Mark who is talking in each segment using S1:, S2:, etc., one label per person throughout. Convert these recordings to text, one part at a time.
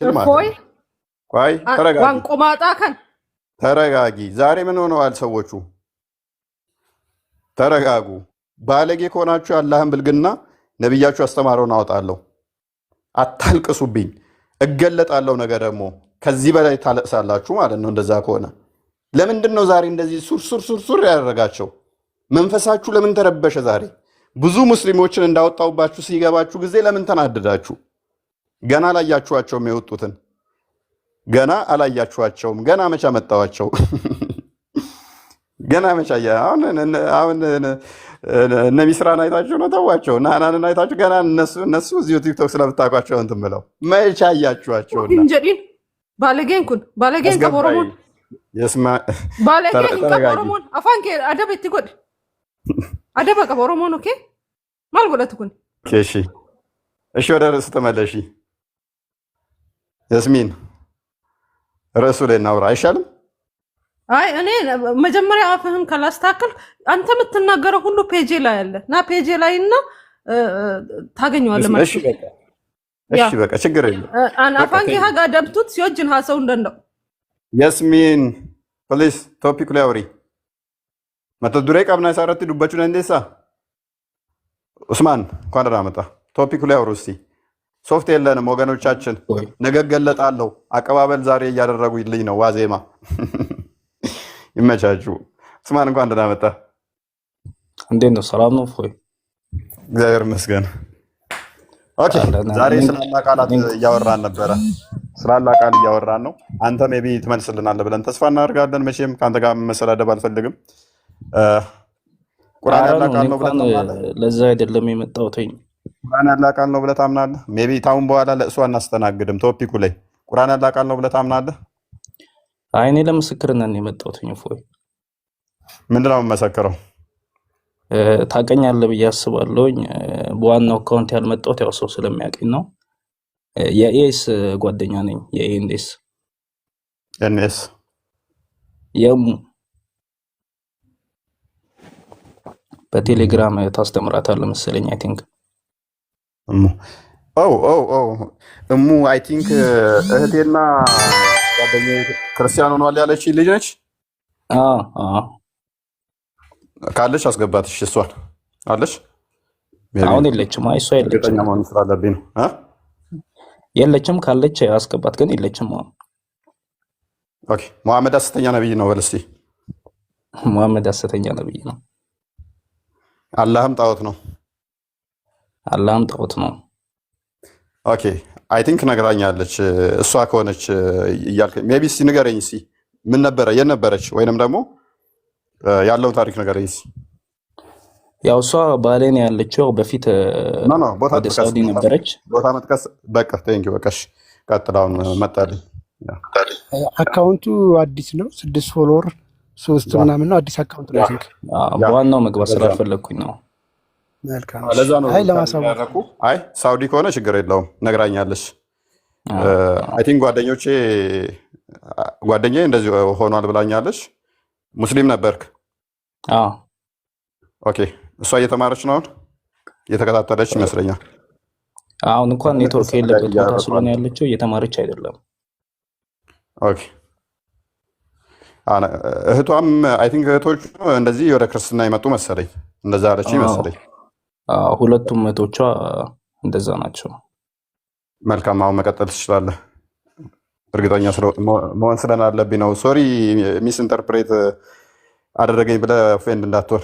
S1: ችል ማለት
S2: እፎይ
S1: ነው። ቆይ ተረጋጊ፣
S2: ዋንቆማጣ ከን
S1: ተረጋጊ። ዛሬ ምን ሆነዋል ሰዎቹ? ተረጋጉ። ባለጌ ከሆናችሁ የአላህን ብልግና ነቢያችሁ ያስተማረውን አወጣለሁ። አታልቅሱብኝ፣ እገለጣለሁ። ነገ ደግሞ ከዚህ በላይ ታለቅሳላችሁ ማለት ነው። እንደዛ ከሆነ ለምንድን ነው ዛሬ እንደዚህ ሱር ያደረጋቸው? መንፈሳችሁ ለምን ተረበሸ? ዛሬ ብዙ ሙስሊሞችን እንዳወጣውባችሁ ሲገባችሁ ጊዜ ለምን ተናደዳችሁ? ገና አላያችኋቸውም። የወጡትን ገና አላያችኋቸውም። ገና መቻ መጣዋቸው? ገና መቻ አሁን እነ ሚስራን አይታችሁ ነው ተዋቸው። እና ሀናንን አይታችሁ ገና እነሱ እዚሁ ቲክቶክ ስለምታውቋቸው እንትን ብለው መቻ አያችኋቸውና
S2: እንጀዲን ባለጌን ኩን ባለጌን ከቦሮሞን ባለጌን ከቦሮሞን አፋን ከ አደብ እትጎድ አደብ ከቦሮሞን ኦኬ ማል ጎለት ኩን
S1: እሺ እሺ፣ ወደ ርዕሱ ተመለሺ ያስሚን። ርዕሱ ላይ እናውራ አይሻልም?
S2: አይ እኔ መጀመሪያ አፍህን ካላስተካከል አንተ የምትናገረው ሁሉ ፔጄ ላይ አለ እና ፔጄ ላይ እና ታገኘዋለህ ማለት ነው።
S1: እሺ በቃ ችግር የለም።
S2: አፋን ከሃጋ ደብቱት ሲወጅን ሀሰው እንደንደው
S1: ያስሚን ፕሊስ ቶፒክ ላይ አውሪ መተ ዱሬ ቀብና ሳረት ዱባችሁ እንደሳ ኡስማን እንኳን ደህና መጣ። ቶፒክ ላይ አውሩ እስቲ። ሶፍት የለንም ወገኖቻችን፣ ነገ ገለጣለሁ። አቀባበል ዛሬ እያደረጉልኝ ነው። ዋዜማ ይመቻችሁ። ኡስማን እንኳን ደህና መጣ።
S3: እንዴት ነው? ሰላም ነው? ፎይ
S1: እግዚአብሔር ይመስገን። ኦኬ ዛሬ ስላላ ቃላት እያወራን ነበረ። ስላላ ቃል እያወራን ነው። አንተ ሜቢ ትመልስልናለህ ብለን ተስፋ እናደርጋለን። መቼም ከአንተ ጋር መሰዳደብ አልፈልግም። ቁርአን ያላ ቃል ነው ብለህ ታምናለህ?
S3: ለዛ አይደለም የመጣሁት።
S1: ቁርአን ያላ ቃል ነው ብለህ ታምናለህ? ሜቢ ታውን በኋላ ለእሱ አናስተናግድም። ቶፒኩ ላይ ቁርአን ያላ ቃል ነው ብለህ ታምናለህ?
S3: አይ እኔ ለምስክርነት ነው የመጣሁት። ፎይ
S1: ምንድን ነው የምመሰክረው?
S3: ታውቀኛለህ ብዬ አስባለሁኝ። በዋናው አካውንት ያልመጣሁት ያው ሰው ስለሚያውቀኝ ነው። የኤስ ጓደኛ ነኝ። የኤንኤስ
S1: ኤንኤስ
S3: የሙ በቴሌግራም ታስተምራታለህ መሰለኝ። አይ ቲንክ
S1: እሙ አይ ቲንክ እህቴና ጓደኛዬ ክርስቲያን ሆኗል ያለች ልጅ ነች። ካለች አስገባት። እሺ እሷን አለች።
S3: አሁን የለችም። አይ እሷ የለችም።
S1: እርግጠኛ መሆን ስላለብኝ ነው።
S3: የለችም። ካለች አስገባት፣ ግን የለችም።
S1: ኦኬ መሐመድ ሐሰተኛ ነብይ ነው በል እስቲ።
S3: መሐመድ ሐሰተኛ ነብይ ነው።
S1: አላህም ጣዖት ነው።
S3: አላህም ጣዖት ነው።
S1: ኦኬ አይ ቲንክ ነግራኛለች። እሷ ከሆነች እያልከኝ ሜቢ እስቲ ንገረኝ እስቲ ምን ነበረ የት ነበረች? ወይንም ደግሞ ያለውን ታሪክ ንገረኝ እስቲ።
S3: ያው እሷ ባሌ ነው ያለችው። በፊት ወደ ሳውዲ ነበረች።
S1: ቦታ መጥቀስ በቃ ቴንክ ዩ በቃ እሺ ቀጥላውን መጣልኝ።
S4: አካውንቱ አዲስ ነው። 6 ፎሎወር 3 ምናምን ነው። አዲስ አካውንት ነው።
S3: በዋናው መግባት ስላልፈለግኩኝ ነው።
S4: መልካም
S1: ለዛ ነው።
S4: ለማሳወቅ
S1: አይ ሳውዲ ከሆነ ችግር የለውም ነግራኛለች። አይ ቲንክ ጓደኛዬ እንደዚህ ሆኗል ብላኛለች። ሙስሊም ነበርክ? ኦኬ እሷ እየተማረች ነው አሁን እየተከታተለች ይመስለኛል።
S3: አሁን እንኳን ኔትወርክ የለበት ቦታ ስለሆነ ያለችው እየተማረች አይደለም።
S1: ኦኬ እህቷም አይ ቲንክ እህቶች እንደዚህ ወደ ክርስትና የመጡ መሰለኝ፣ እንደዛ አለች መሰለኝ።
S3: ሁለቱም እህቶቿ እንደዛ ናቸው።
S1: መልካም አሁን መቀጠል ትችላለህ። እርግጠኛ መሆን ስለናለብኝ ነው። ሶሪ ሚስ ኢንተርፕሬት አደረገኝ ብለህ ፌንድ እንዳትሆን።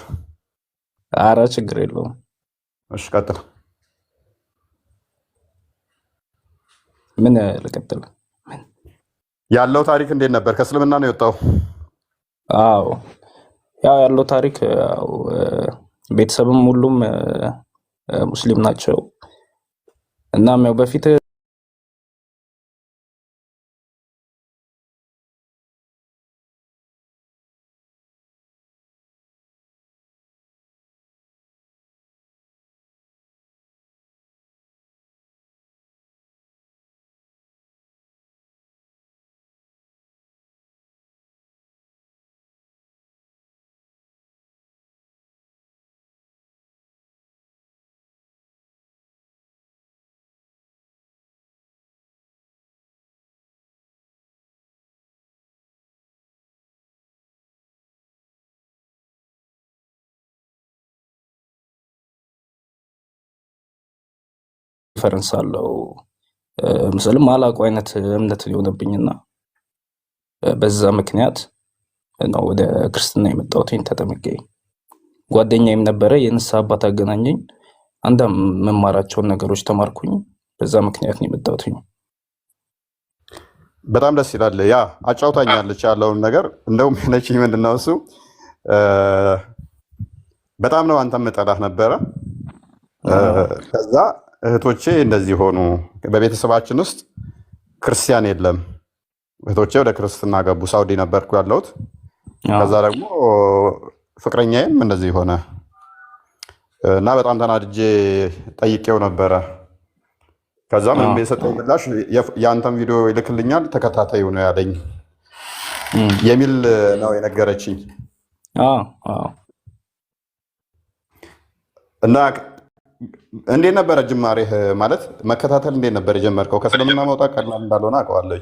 S3: አረ ችግር የለውም።
S1: እሺ ቀጥል።
S3: ምን ልቀጥል?
S1: ያለው ታሪክ እንዴት ነበር? ከእስልምና ነው የወጣው?
S3: አዎ ያው ያለው ታሪክ ቤተሰብም ሁሉም ሙስሊም ናቸው። እናም ያው በፊት ዲፈረንስ አለው። ምስልም አላውቀው አይነት እምነት የሆነብኝና በዛ ምክንያት ነው ወደ ክርስትና የመጣሁት ተጠምቄ። ጓደኛዬም ነበረ የንስሐ አባት አገናኘኝ። አንድ መማራቸውን ነገሮች ተማርኩኝ። በዛ ምክንያት ነው የመጣሁት።
S1: በጣም ደስ ይላል። ያ አጫውታኛለች ያለውን ነገር። እንደውም ነችኝ ምንድነው እሱ በጣም ነው አንተም ጠላህ ነበረ። ከዛ እህቶቼ እንደዚህ ሆኑ። በቤተሰባችን ውስጥ ክርስቲያን የለም። እህቶቼ ወደ ክርስትና ገቡ። ሳውዲ ነበርኩ ያለሁት። ከዛ ደግሞ ፍቅረኛዬም እንደዚህ ሆነ እና በጣም ተናድጄ ጠይቄው ነበረ። ከዛ ምንም የሰጠኝ ምላሽ የአንተም ቪዲዮ ይልክልኛል ተከታታዩ ነው ያለኝ የሚል ነው የነገረችኝ። እና እንዴት ነበረ ጅማሬህ? ማለት መከታተል እንዴት ነበር የጀመርከው? ከእስልምና መውጣት ቀላል እንዳልሆነ አውቀዋለሁ።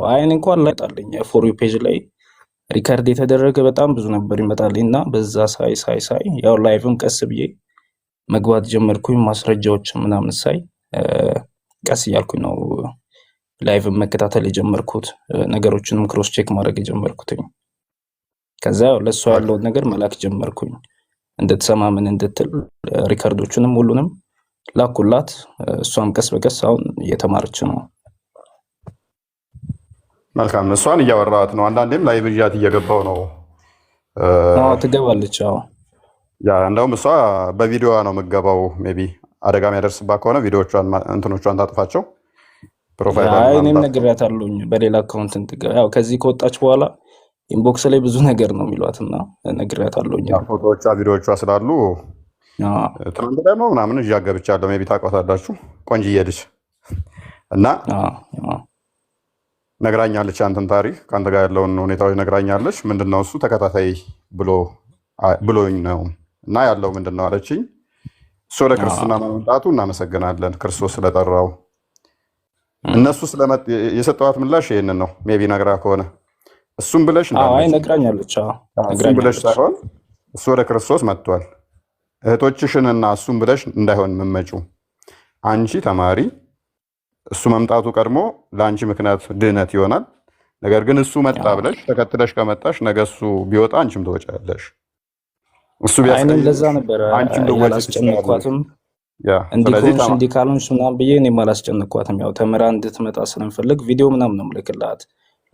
S3: አይን እንኳን ላይጣልኝ ፎር ዩ ፔጅ ላይ ሪካርድ የተደረገ በጣም ብዙ ነበር ይመጣልኝ እና በዛ ሳይ ያው ላይቭም ቀስ ብዬ መግባት ጀመርኩኝ። ማስረጃዎች ምናምን ሳይ ቀስ እያልኩኝ ነው ላይቭም መከታተል የጀመርኩት። ነገሮችንም ክሮስ ቼክ ማድረግ የጀመርኩትኝ። ከዛ ለሷ ያለውን ነገር መላክ ጀመርኩኝ እንድትሰማ ምን እንድትል ሪካርዶቹንም ሁሉንም ላኩላት። እሷም ቀስ በቀስ አሁን እየተማረች ነው።
S1: መልካም። እሷን እያወራኋት ነው። አንዳንዴም ላይ ብዣት እየገባው ነው።
S3: ትገባለች።
S1: ያ እንደውም እሷ በቪዲዮዋ ነው የምገባው። ሜቢ አደጋ የሚያደርስባት ከሆነ ቪዲዮቿን እንትኖቿን ታጥፋቸው። ፕሮፋይል
S3: እኔም ነግሬያታለሁኝ በሌላ አካውንት እንትገባ። ያው ከዚህ ከወጣች በኋላ ኢንቦክስ ላይ ብዙ ነገር ነው የሚሏትና ነግሬያታለሁኝ።
S1: ፎቶዎቿ ቪዲዮቿ ስላሉ ትናንት ደግሞ ምናምን እዚያ ገብቻለሁ። ሜቢ ታውቃታላችሁ። ቆንጅዬ ልጅ እና ነግራኛለች። አንተን ታሪክ ከአንተ ጋር ያለውን ሁኔታዎች ነግራኛለች። ምንድነው እሱ ተከታታይ ብሎኝ ነው እና ያለው ምንድነው አለችኝ። እሱ ወደ ክርስትና መምጣቱ እናመሰግናለን፣ ክርስቶስ ስለጠራው። እነሱ የሰጠዋት ምላሽ ይሄንን ነው። ሜቢ ነግራ ከሆነ እሱም ብለሽ
S3: ነግራኛለች።
S1: እሱም ብለሽ ሳይሆን እሱ ወደ ክርስቶስ መጥቷል። እህቶችሽንና እሱም ብለሽ እንዳይሆን የምመጪው አንቺ ተማሪ፣ እሱ መምጣቱ ቀድሞ ለአንቺ ምክንያት ድህነት ይሆናል። ነገር ግን እሱ መጣ ብለሽ ተከትለሽ ከመጣሽ ነገ እሱ ቢወጣ አንቺም ትወጫለሽ። እሱ
S3: ቢያስቀይም ለዛ ነበር አላስጨነኳትም። እንዲሆንሽ እንዲህ ካልሆንሽ ምናምን ብዬ እኔም አላስጨነኳትም። ያው ተምራ እንድትመጣ ስለምፈልግ ቪዲዮ ምናምን ነው የምልክላት፣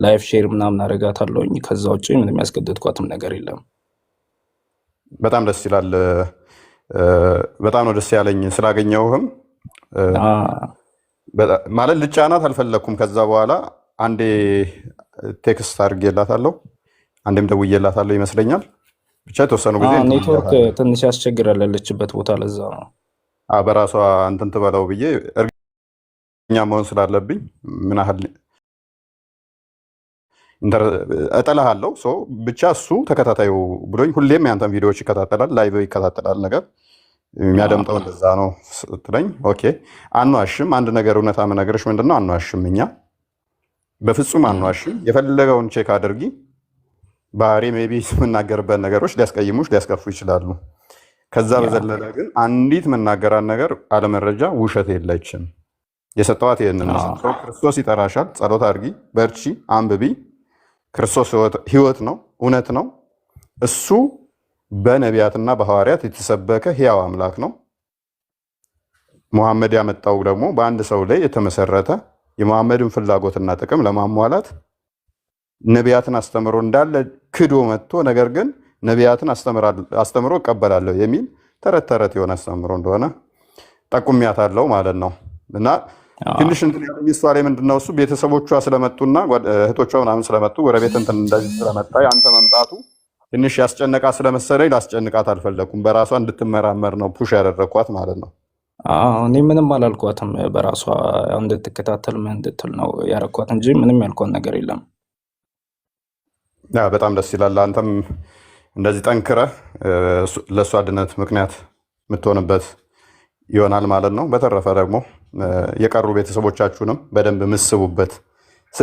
S3: ላይፍ ሼር ምናምን አደርጋታለሁኝ። ከዛ ውጭ ምንም ያስገደድኳትም ነገር የለም።
S1: በጣም ደስ ይላል። በጣም ነው ደስ ያለኝ ስላገኘውህም። ማለት ልጫናት አልፈለኩም። ከዛ በኋላ አንዴ ቴክስት አድርጌላታለሁ፣ አንዴም ደውዬላታለሁ ይመስለኛል። ብቻ የተወሰኑ ጊዜ
S3: ኔትወርክ ትንሽ ያስቸግራል ያለችበት ቦታ፣ ለዛ ነው
S1: በራሷ እንትን ትበለው ብዬ እርግጠኛ መሆን ስላለብኝ ምን ያህል እጠላሃለሁ ብቻ እሱ ተከታታዩ ብሎኝ ሁሌም ያንተን ቪዲዮዎች ይከታተላል፣ ላይቭ ይከታተላል። ነገር የሚያደምጠው እንደዛ ነው ስትለኝ ኦኬ አንዋሽም። አንድ ነገር እውነታ መነገርሽ ምንድነው? አንዋሽም። እኛ በፍጹም አንዋሽም። የፈለገውን ቼክ አድርጊ። ባህሪ ሜቢ የምናገርበት ነገሮች ሊያስቀይሙሽ ሊያስከፉ ይችላሉ። ከዛ በዘለለ ግን አንዲት መናገራን ነገር አለመረጃ ውሸት የለችም። የሰጠዋት ይህንን ነው። ክርስቶስ ይጠራሻል፣ ጸሎት አድርጊ፣ በርቺ፣ አንብቢ። ክርስቶስ ህይወት ነው፣ እውነት ነው። እሱ በነቢያትና በሐዋርያት የተሰበከ ሕያው አምላክ ነው። ሙሐመድ ያመጣው ደግሞ በአንድ ሰው ላይ የተመሰረተ የሙሐመድን ፍላጎትና ጥቅም ለማሟላት ነቢያትን አስተምሮ እንዳለ ክዶ መጥቶ ነገር ግን ነቢያትን አስተምሮ እቀበላለሁ የሚል ተረት ተረት የሆነ አስተምሮ እንደሆነ ጠቁሚያታለሁ ማለት ነው። እና ትንሽ እንትን ያለኝ እሷ ላይ ምንድነው እሱ ቤተሰቦቿ ስለመጡና እህቶቿ ምናምን ስለመጡ ጎረቤት እንትን እንደዚህ ስለመጣ አንተ መምጣቱ ትንሽ ያስጨነቃ ስለመሰለኝ ላስጨንቃት አልፈለኩም። በራሷ እንድትመራመር ነው ፑሽ ያደረኳት ማለት ነው።
S3: እኔ ምንም አላልኳትም። በራሷ እንድትከታተል ምን እንድትል ነው ያረኳት እንጂ ምንም ያልኳት ነገር የለም።
S1: በጣም ደስ ይላል። አንተም እንደዚህ ጠንክረህ ለእሷ ድነት ምክንያት የምትሆንበት ይሆናል ማለት ነው። በተረፈ ደግሞ የቀሩ ቤተሰቦቻችሁንም በደንብ ምስቡበት።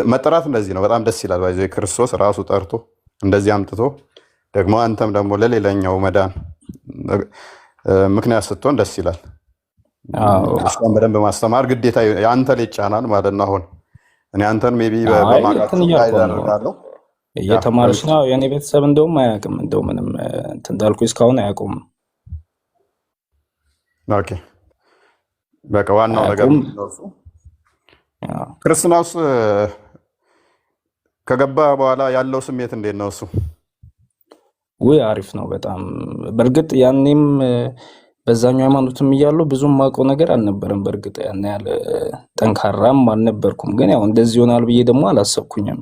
S1: መጠራት እንደዚህ ነው። በጣም ደስ ይላል። ባይዘ ክርስቶስ ራሱ ጠርቶ እንደዚህ አምጥቶ ደግሞ አንተም ደግሞ ለሌላኛው መዳን ምክንያት ስትሆን ደስ ይላል። እሷን በደንብ ማስተማር ግዴታ የአንተ ላይ ይጫናል ማለት ነው። አሁን እኔ አንተን ሜይ ቢ
S3: አይ
S1: በማውቃቸው
S3: እንትን
S1: ጋይድ
S3: እያልኩ ነው
S1: አደርጋለሁ። ያ
S3: እየተማረች
S1: እሱ
S3: ነው። የኔ ቤተሰብ እንደውም አያውቅም፣ እንደው ምንም እንትን እንዳልኩ እስካሁን አያውቁም
S1: ኦኬ። በቃ ዋናው ነገር
S3: አያውቁም።
S1: ምንድን ነው እሱ
S3: አዎ።
S1: ክርስትና ውስጥ ከገባ በኋላ ያለው ስሜት እንዴት ነው እሱ?
S3: ውይ አሪፍ ነው በጣም። በእርግጥ ያኔም በዛኛው ሃይማኖትም እያለሁ ብዙም ማውቀው ነገር አልነበረም። በእርግጥ ያን ያህል ጠንካራም አልነበርኩም። ግን ያው እንደዚህ ይሆናል ብዬ ደግሞ አላሰብኩኝም።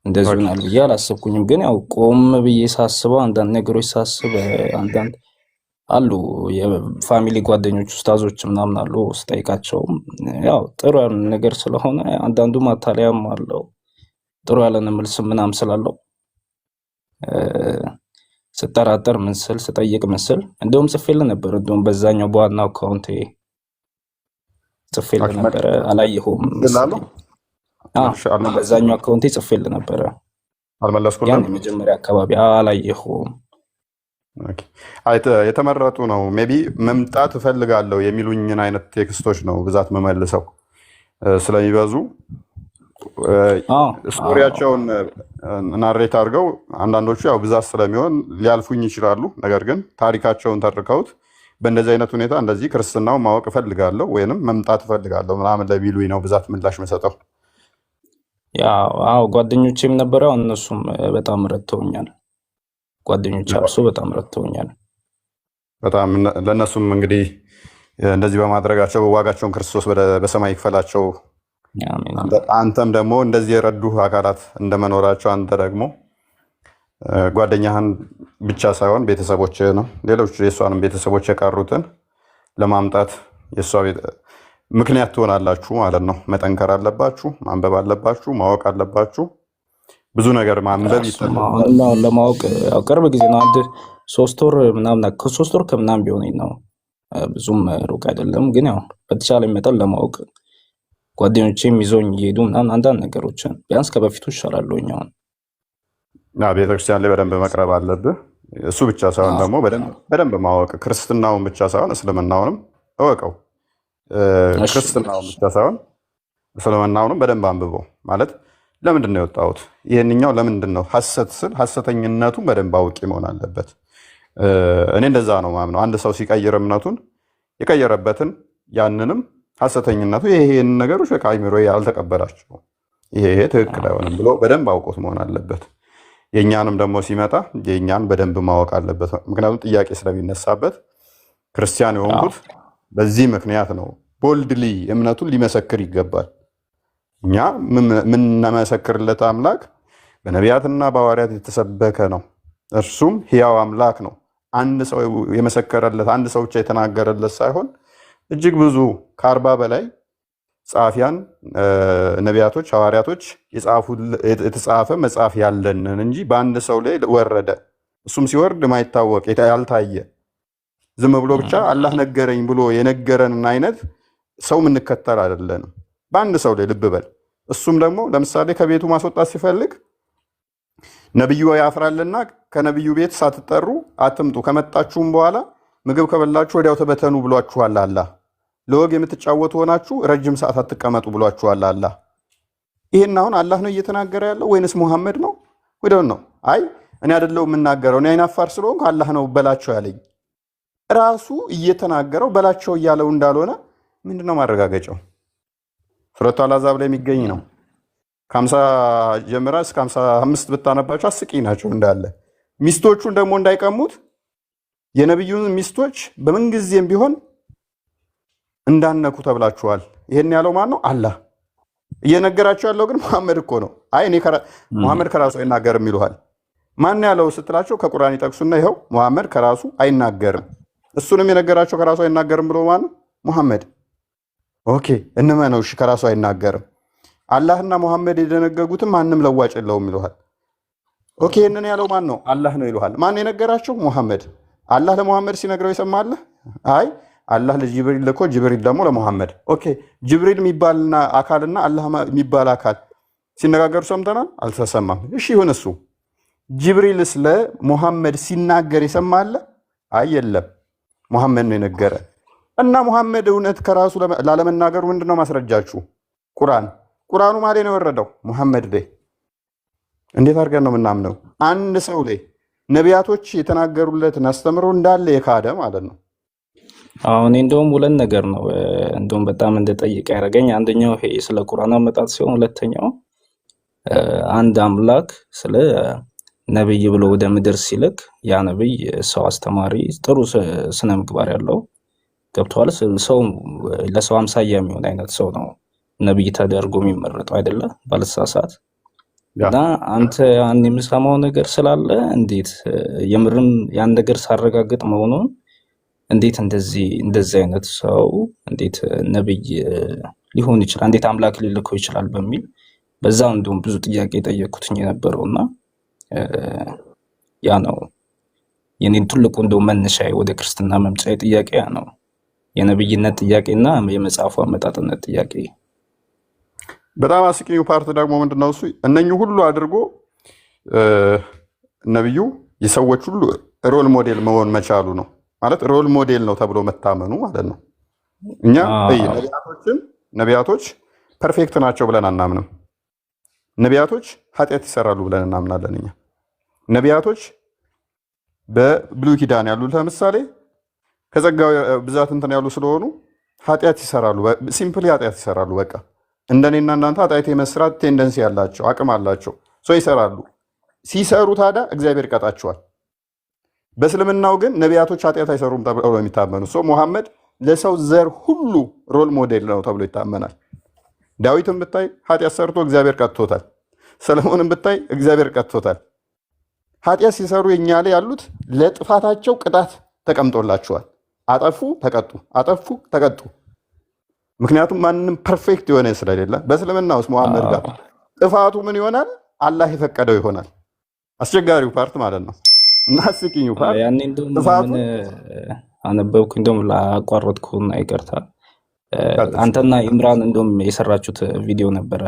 S3: እንደዚህ
S1: ኦኬ
S3: ይሆናል ብዬ አላሰብኩኝም። ግን ያው ቆም ብዬ ሳስበው አንዳንድ ነገሮች ሳስብ አንዳንድ አሉ የፋሚሊ ጓደኞች ኡስታዞች ምናምን አሉ። ስጠይቃቸውም ያው ጥሩ ያልሆነ ነገር ስለሆነ አንዳንዱ ማታለያም አለው ጥሩ ያልሆነ መልስ ምናምን ስላለው ስጠራጠር ምስል ስጠይቅ ምስል እንደውም ጽፌልህ ነበር። እንደውም በዛኛው በዋናው አካውንቴ ጽፌልህ
S1: ኦኬ
S3: ነበረ አላየኸውም
S1: እላለሁ
S3: መሰለኝ። በዛኛው አካውንቴ ጽፌልህ ነበረ ያን
S1: አልመለስኩልህም።
S3: የመጀመሪያ አካባቢ አላየኸውም።
S1: ኦኬ። የተመረጡ ነው ሜይ ቢ መምጣት እፈልጋለሁ የሚሉኝን አይነት ቴክስቶች ነው ብዛት መመልሰው ስለሚበዙ
S3: አዎ
S1: ስቶሪያቸውን ናሬት አድርገው አንዳንዶቹ ያው ብዛት ስለሚሆን ሊያልፉኝ ይችላሉ። ነገር ግን ታሪካቸውን ተርከውት በእንደዚህ አይነት ሁኔታ እንደዚህ ክርስትናው ማወቅ እፈልጋለሁ ወይንም መምጣት እፈልጋለሁ ምናምን ለሚሉኝ ነው ብዛት ምላሽ መሰጠው።
S3: ያው አዎ ጓደኞቼም ነበሩ። ያው እነሱም በጣም ረድተውኛል። ጓደኞቼ አብሶ በጣም ረድተውኛል።
S1: በጣም ለእነሱም እንግዲህ እንደዚህ በማድረጋቸው ዋጋቸውን ክርስቶስ በሰማይ ይክፈላቸው።
S3: አሜን።
S1: አንተም ደግሞ እንደዚህ የረዱ አካላት እንደመኖራቸው አንተ ደግሞ ጓደኛህን ብቻ ሳይሆን ቤተሰቦችህንም ሌሎች የእሷንም ቤተሰቦች የቀሩትን ለማምጣት የእሷ ምክንያት ትሆናላችሁ ማለት ነው። መጠንከር አለባችሁ፣ ማንበብ አለባችሁ፣ ማወቅ አለባችሁ። ብዙ ነገር ማንበብ
S3: እሱማ
S1: ይጠበቃል።
S3: አሁን ለማወቅ ያው ቅርብ ጊዜ ነው። አንድ 3 ወር ምናምን ከ3 ወር ከምናምን ቢሆነኝ ነው። ብዙም ሩቅ አይደለም። ግን ያው በተቻለ መጠን ለማወቅ ጓደኞቼም ይዘውኝ እየሄዱ ምናምን አንዳንድ ነገሮችን ቢያንስ ከበፊቱ ይሻላለሁኝ አሁን።
S1: ቤተክርስቲያን ላይ በደንብ መቅረብ አለብህ። እሱ ብቻ ሳይሆን ደግሞ በደንብ ማወቅ ክርስትናውን ብቻ ሳይሆን እስልምናውንም እወቀው።
S3: እሺ
S1: ክርስትናውን ብቻ ሳይሆን እስልምናውንም በደንብ አንብበው። ማለት ለምንድን ነው የወጣሁት? ይህንኛው ለምንድን ነው ሐሰት ስል ሐሰተኝነቱን በደንብ አውቂ መሆን አለበት። እኔ እንደዛ ነው ማምነው። አንድ ሰው ሲቀይር እምነቱን የቀየረበትን ያንንም ሐሰተኝነቱ ይሄን ነገሮች ከአይምሮ ያልተቀበላቸው ይሄ ትክክል አይሆንም ብሎ በደንብ አውቆት መሆን አለበት። የእኛንም ደግሞ ሲመጣ የእኛን በደንብ ማወቅ አለበት። ምክንያቱም ጥያቄ ስለሚነሳበት ክርስቲያን የሆንኩት በዚህ ምክንያት ነው። ቦልድሊ እምነቱን ሊመሰክር ይገባል። እኛ የምንመሰክርለት አምላክ በነቢያትና በሐዋርያት የተሰበከ ነው። እርሱም ሕያው አምላክ ነው። አንድ ሰው የመሰከረለት አንድ ሰው ብቻ የተናገረለት ሳይሆን እጅግ ብዙ ከ40 በላይ ጸሐፊያን፣ ነቢያቶች፣ ሐዋርያቶች የተጻፈ መጽሐፍ ያለንን እንጂ በአንድ ሰው ላይ ወረደ። እሱም ሲወርድ ማይታወቅ ያልታየ ዝም ብሎ ብቻ አላህ ነገረኝ ብሎ የነገረንን አይነት ሰው የምንከተል አይደለንም። በአንድ ሰው ላይ ልብ በል። እሱም ደግሞ ለምሳሌ ከቤቱ ማስወጣት ሲፈልግ ነቢዩ ያፍራልና ከነቢዩ ቤት ሳትጠሩ አትምጡ፣ ከመጣችሁም በኋላ ምግብ ከበላችሁ ወዲያው ተበተኑ ብሏችኋል አላህ። ለወግ የምትጫወቱ ሆናችሁ ረጅም ሰዓት አትቀመጡ ብሏችኋል አላህ። ይህን አሁን አላህ ነው እየተናገረ ያለው ወይንስ ሙሐመድ ነው? ወደው ነው? አይ እኔ አይደለሁም የምናገረው እኔ አይናፋር ስለሆንኩ አላህ ነው በላቸው ያለኝ። ራሱ እየተናገረው በላቸው እያለው እንዳልሆነ ምንድነው ማረጋገጫው? ሱረቱ አልአሕዛብ ላይ የሚገኝ ነው። ከ50 ጀምራ እስከ 55 ብታነባቸው አስቂኝ ናቸው እንዳለ። ሚስቶቹን ደግሞ እንዳይቀሙት የነቢዩን ሚስቶች በምንጊዜም ቢሆን እንዳነኩ ተብላችኋል። ይሄን ያለው ማን ነው? አላህ። እየነገራቸው ያለው ግን መሐመድ እኮ ነው። አይ እኔ መሐመድ ከራሱ አይናገርም ይሉሃል። ማን ያለው ስትላቸው ከቁርአን ይጠቅሱና ይኸው መሐመድ ከራሱ አይናገርም። እሱንም የነገራቸው ከራሱ አይናገርም ብሎ ማን ነው? መሐመድ። ኦኬ እንመነው። እሺ ከራሱ አይናገርም። አላህና መሐመድ የደነገጉትም ማንም ለዋጭ የለውም ይሉሃል። ኦኬ ይህንን ያለው ማን ነው? አላህ ነው ይሉሃል። ማን የነገራቸው? መሐመድ። አላህ ለመሐመድ ሲነግረው የሰማለህ? አይ አላህ ለጅብሪል ልኮ ጅብሪል ደግሞ ለመሐመድ። ኦኬ ጅብሪል የሚባልና አካልና አላህ የሚባል አካል ሲነጋገሩ ሰምተናል? አልተሰማም። እሺ ይሁን እሱ። ጅብሪልስ ለመሐመድ ሲናገር የሰማለህ? አይ የለም፣ መሐመድ ነው የነገረ። እና ሙሐመድ እውነት ከራሱ ላለመናገሩ ምንድነው ማስረጃችሁ? ቁርአኑ ማሌ ነው የወረደው? ሙሐመድ ላይ እንዴት አድርገን ነው የምናምነው? አንድ ሰው ላይ ነቢያቶች የተናገሩለትን አስተምሮ እንዳለ የካደ ማለት ነው።
S3: አሁን እንደውም ሁለት ነገር ነው እንደውም በጣም እንደጠይቅ ያደረገኝ። አንደኛው ይሄ ስለ ቁርአን አመጣጥ ሲሆን፣ ሁለተኛው አንድ አምላክ ስለ ነብይ ብሎ ወደ ምድር ሲልክ ያ ነብይ ሰው አስተማሪ፣ ጥሩ ስነ ምግባር ያለው ገብቷል። ሰው ለሰው አምሳያ የሚሆን አይነት ሰው ነው ነብይ ተደርጎ የሚመረጠው አይደለ? ባልሳሳት እና አንተ የምሰማው ነገር ስላለ እንዴት የምርም ያን ነገር ሳረጋግጥ መሆኑን እንዴት እንደዚህ አይነት ሰው እንዴት ነብይ ሊሆን ይችላል? እንዴት አምላክ ሊልከው ይችላል? በሚል በዛው እንደውም ብዙ ጥያቄ ጠየቅኩትኝ የነበረውና ያ ነው የኔን ትልቁ እንደውም መነሻዬ ወደ ክርስትና መምጫዬ ጥያቄ ያ ነው። የነብይነት ጥያቄና የመጽሐፉ አመጣጥነት ጥያቄ።
S1: በጣም አስቂኙ ፓርት ደግሞ ምንድነው? እሱ እነኚህ ሁሉ አድርጎ ነብዩ የሰዎች ሁሉ ሮል ሞዴል መሆን መቻሉ ነው ማለት ሮል ሞዴል ነው ተብሎ መታመኑ ማለት ነው። እኛ ነቢያቶች ፐርፌክት ናቸው ብለን አናምንም። ነቢያቶች ኃጢአት ይሰራሉ ብለን እናምናለን። እኛ ነቢያቶች በብሉይ ኪዳን ያሉ ለምሳሌ ከጸጋው ብዛት እንትን ያሉ ስለሆኑ ኃጢአት ይሰራሉ፣ ሲምፕሊ ኃጢአት ይሰራሉ። በቃ እንደኔና እናንተ ኃጢአት የመስራት ቴንደንሲ ያላቸው አቅም አላቸው። ሰው ይሰራሉ። ሲሰሩ ታዲያ እግዚአብሔር ይቀጣቸዋል። በእስልምናው ግን ነቢያቶች ኃጢአት አይሰሩም ተብሎ የሚታመኑ ሰው ሙሐመድ ለሰው ዘር ሁሉ ሮል ሞዴል ነው ተብሎ ይታመናል። ዳዊትን ብታይ ኃጢአት ሰርቶ እግዚአብሔር ቀጥቶታል። ሰለሞንን ብታይ እግዚአብሔር ቀጥቶታል። ኃጢአት ሲሰሩ የኛ ላይ ያሉት ለጥፋታቸው ቅጣት ተቀምጦላቸዋል። አጠፉ ተቀጡ፣ አጠፉ ተቀጡ። ምክንያቱም ማንም ፐርፌክት የሆነ ስለሌለ በእስልምና ውስጥ ሙሐመድ ጋር ጥፋቱ ምን ይሆናል? አላህ የፈቀደው ይሆናል። አስቸጋሪው ፓርት ማለት ነው። እና አስቂኙ ፓርት
S3: ያኔ እንደውም አነበብኩ። እንደውም ላቋረጥኩና ይቅርታ። አንተና ኢምራን እንደውም የሰራችሁት ቪዲዮ ነበረ።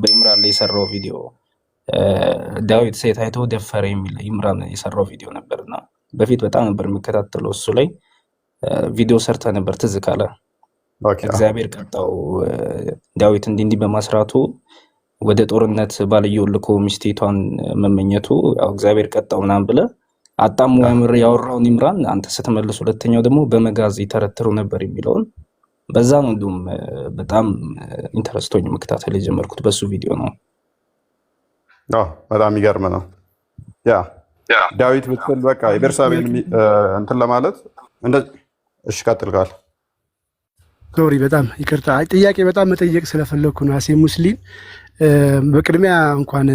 S3: በኢምራን ላይ የሰራው ቪዲዮ ዳዊት ሴት አይቶ ደፈረ የሚል ኢምራን የሰራው ቪዲዮ ነበርና በፊት በጣም ነበር የሚከታተለው። እሱ ላይ ቪዲዮ ሰርተ ነበር፣ ትዝ ካለ እግዚአብሔር ቀጣው ዳዊት እንዲህ በማስራቱ ወደ ጦርነት ባልየው ልኮ ሚስቴቷን መመኘቱ ያው እግዚአብሔር ቀጣው ምናምን ብለ አጣሙ ያምር ያወራውን ኢምራን አንተ ስትመልስ፣ ሁለተኛው ደግሞ በመጋዝ ይተረትሩ ነበር የሚለውን በዛ ነው እንደውም በጣም ኢንተረስቶኝ መከታተል የጀመርኩት በሱ ቪዲዮ ነው።
S1: በጣም ይገርም ነው። ዳዊት ብትል በቃ የቤርሳቤን እንትን ለማለት እሺ፣ ቀጥል ቃል
S4: ሶሪ፣ በጣም ይቅርታ። ጥያቄ በጣም መጠየቅ ስለፈለግኩ ነው። አሴ ሙስሊም በቅድሚያ እንኳን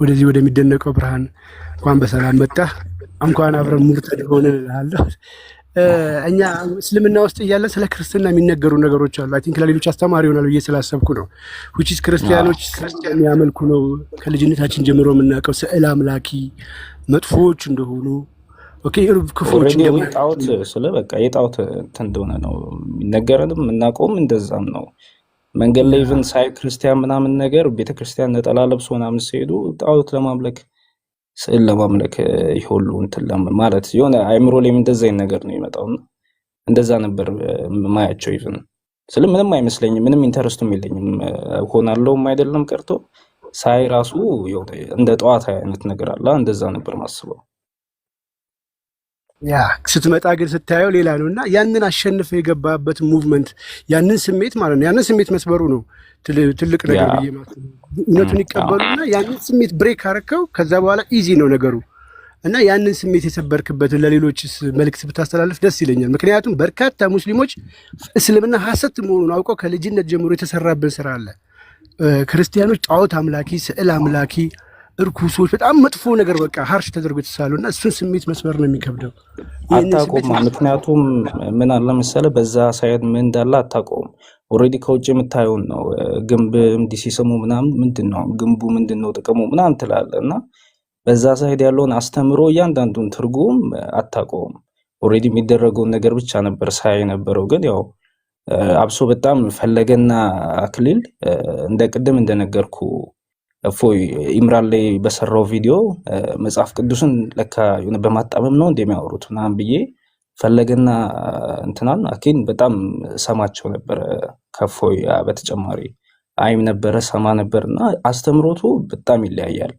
S4: ወደዚህ ወደሚደነቀው ብርሃን እንኳን በሰላም መጣ፣ እንኳን አብረን ሙርተድ ሆነን እላለሁ። እኛ እስልምና ውስጥ እያለን ስለ ክርስትና የሚነገሩ ነገሮች አሉ። አይ ቲንክ ለሌሎች አስተማሪ ይሆናል ብዬ ስላሰብኩ ነው። ውጪስ ክርስቲያኖች ክርስቲያን ያመልኩ ነው ከልጅነታችን ጀምሮ የምናውቀው ስዕል አምላኪ መጥፎዎች እንደሆኑ ክፎች
S3: እንደሆኑ ስለ በቃ የጣዖት እንደሆነ ነው የሚነገረንም የምናውቀውም እንደዛም ነው። መንገድ ላይ ኢቭን ሳይ ክርስቲያን ምናምን ነገር ቤተክርስቲያን ነጠላ ለብሶ ምናምን ሲሄዱ ጣዖት ለማምለክ ስዕል ለማምለክ ይሁሉ እንትን ማለት የሆነ አይምሮ ላይ እንደዛ አይነት ነገር ነው የሚመጣውና እንደዛ ነበር ማያቸው። ኢቭን ስለ ምንም አይመስለኝም፣ ምንም ኢንተረስቱም የለኝም ሆናለውም አይደለም ቀርቶ ሳይ ራሱ እንደ ጠዋት አይነት ነገር አለ፣ እንደዛ ነበር ማስበው።
S4: ያ ስትመጣ ግን ስታየው ሌላ ነው እና ያንን አሸንፈ የገባበት ሙቭመንት ያንን ስሜት ማለት ነው። ያንን ስሜት መስበሩ ነው ትልቅ ነገር ብዬ ማለት ነው። እውነቱን ይቀበሉና ያንን ስሜት ብሬክ አረከው፣ ከዛ በኋላ ኢዚ ነው ነገሩ እና ያንን ስሜት የሰበርክበትን ለሌሎችስ መልእክት ብታስተላልፍ ደስ ይለኛል። ምክንያቱም በርካታ ሙስሊሞች እስልምና ሐሰት መሆኑን አውቀው ከልጅነት ጀምሮ የተሰራብን ስራ አለ። ክርስቲያኖች ጣዖት አምላኪ፣ ስዕል አምላኪ፣ እርኩሶች፣ በጣም መጥፎ ነገር በቃ ሀርሽ ተደርጎ የተሳሉና እሱን ስሜት መስበር ነው የሚከብደው።
S3: አታውቀውም። ምክንያቱም ምን አለ መሰለህ በዛ ሳይድ ምን እንዳለ አታውቀውም። ኦልሬዲ ከውጭ የምታየውን ነው። ግንብ እንዲህ ሲስሙ ምናምን ምንድነው ግንቡ ምንድነው ጥቅሙ ምናምን ትላለህ እና በዛ ሳይድ ያለውን አስተምሮ እያንዳንዱን ትርጉም አታውቀውም። ኦልሬዲ የሚደረገውን ነገር ብቻ ነበር ሳይ ነበረው። ግን ያው አብሶ በጣም ፈለገና አክሊል እንደ ቅድም እንደነገርኩ እፎይ ኢምራን ላይ በሰራው ቪዲዮ መጽሐፍ ቅዱስን ለካ የሆነ በማጣበም ነው እንደሚያወሩት ምናምን ብዬ ፈለገና እንትናን አኪን በጣም ሰማቸው ነበረ። ከፎይ በተጨማሪ አይም ነበረ ሰማ ነበርና አስተምሮቱ በጣም ይለያያል።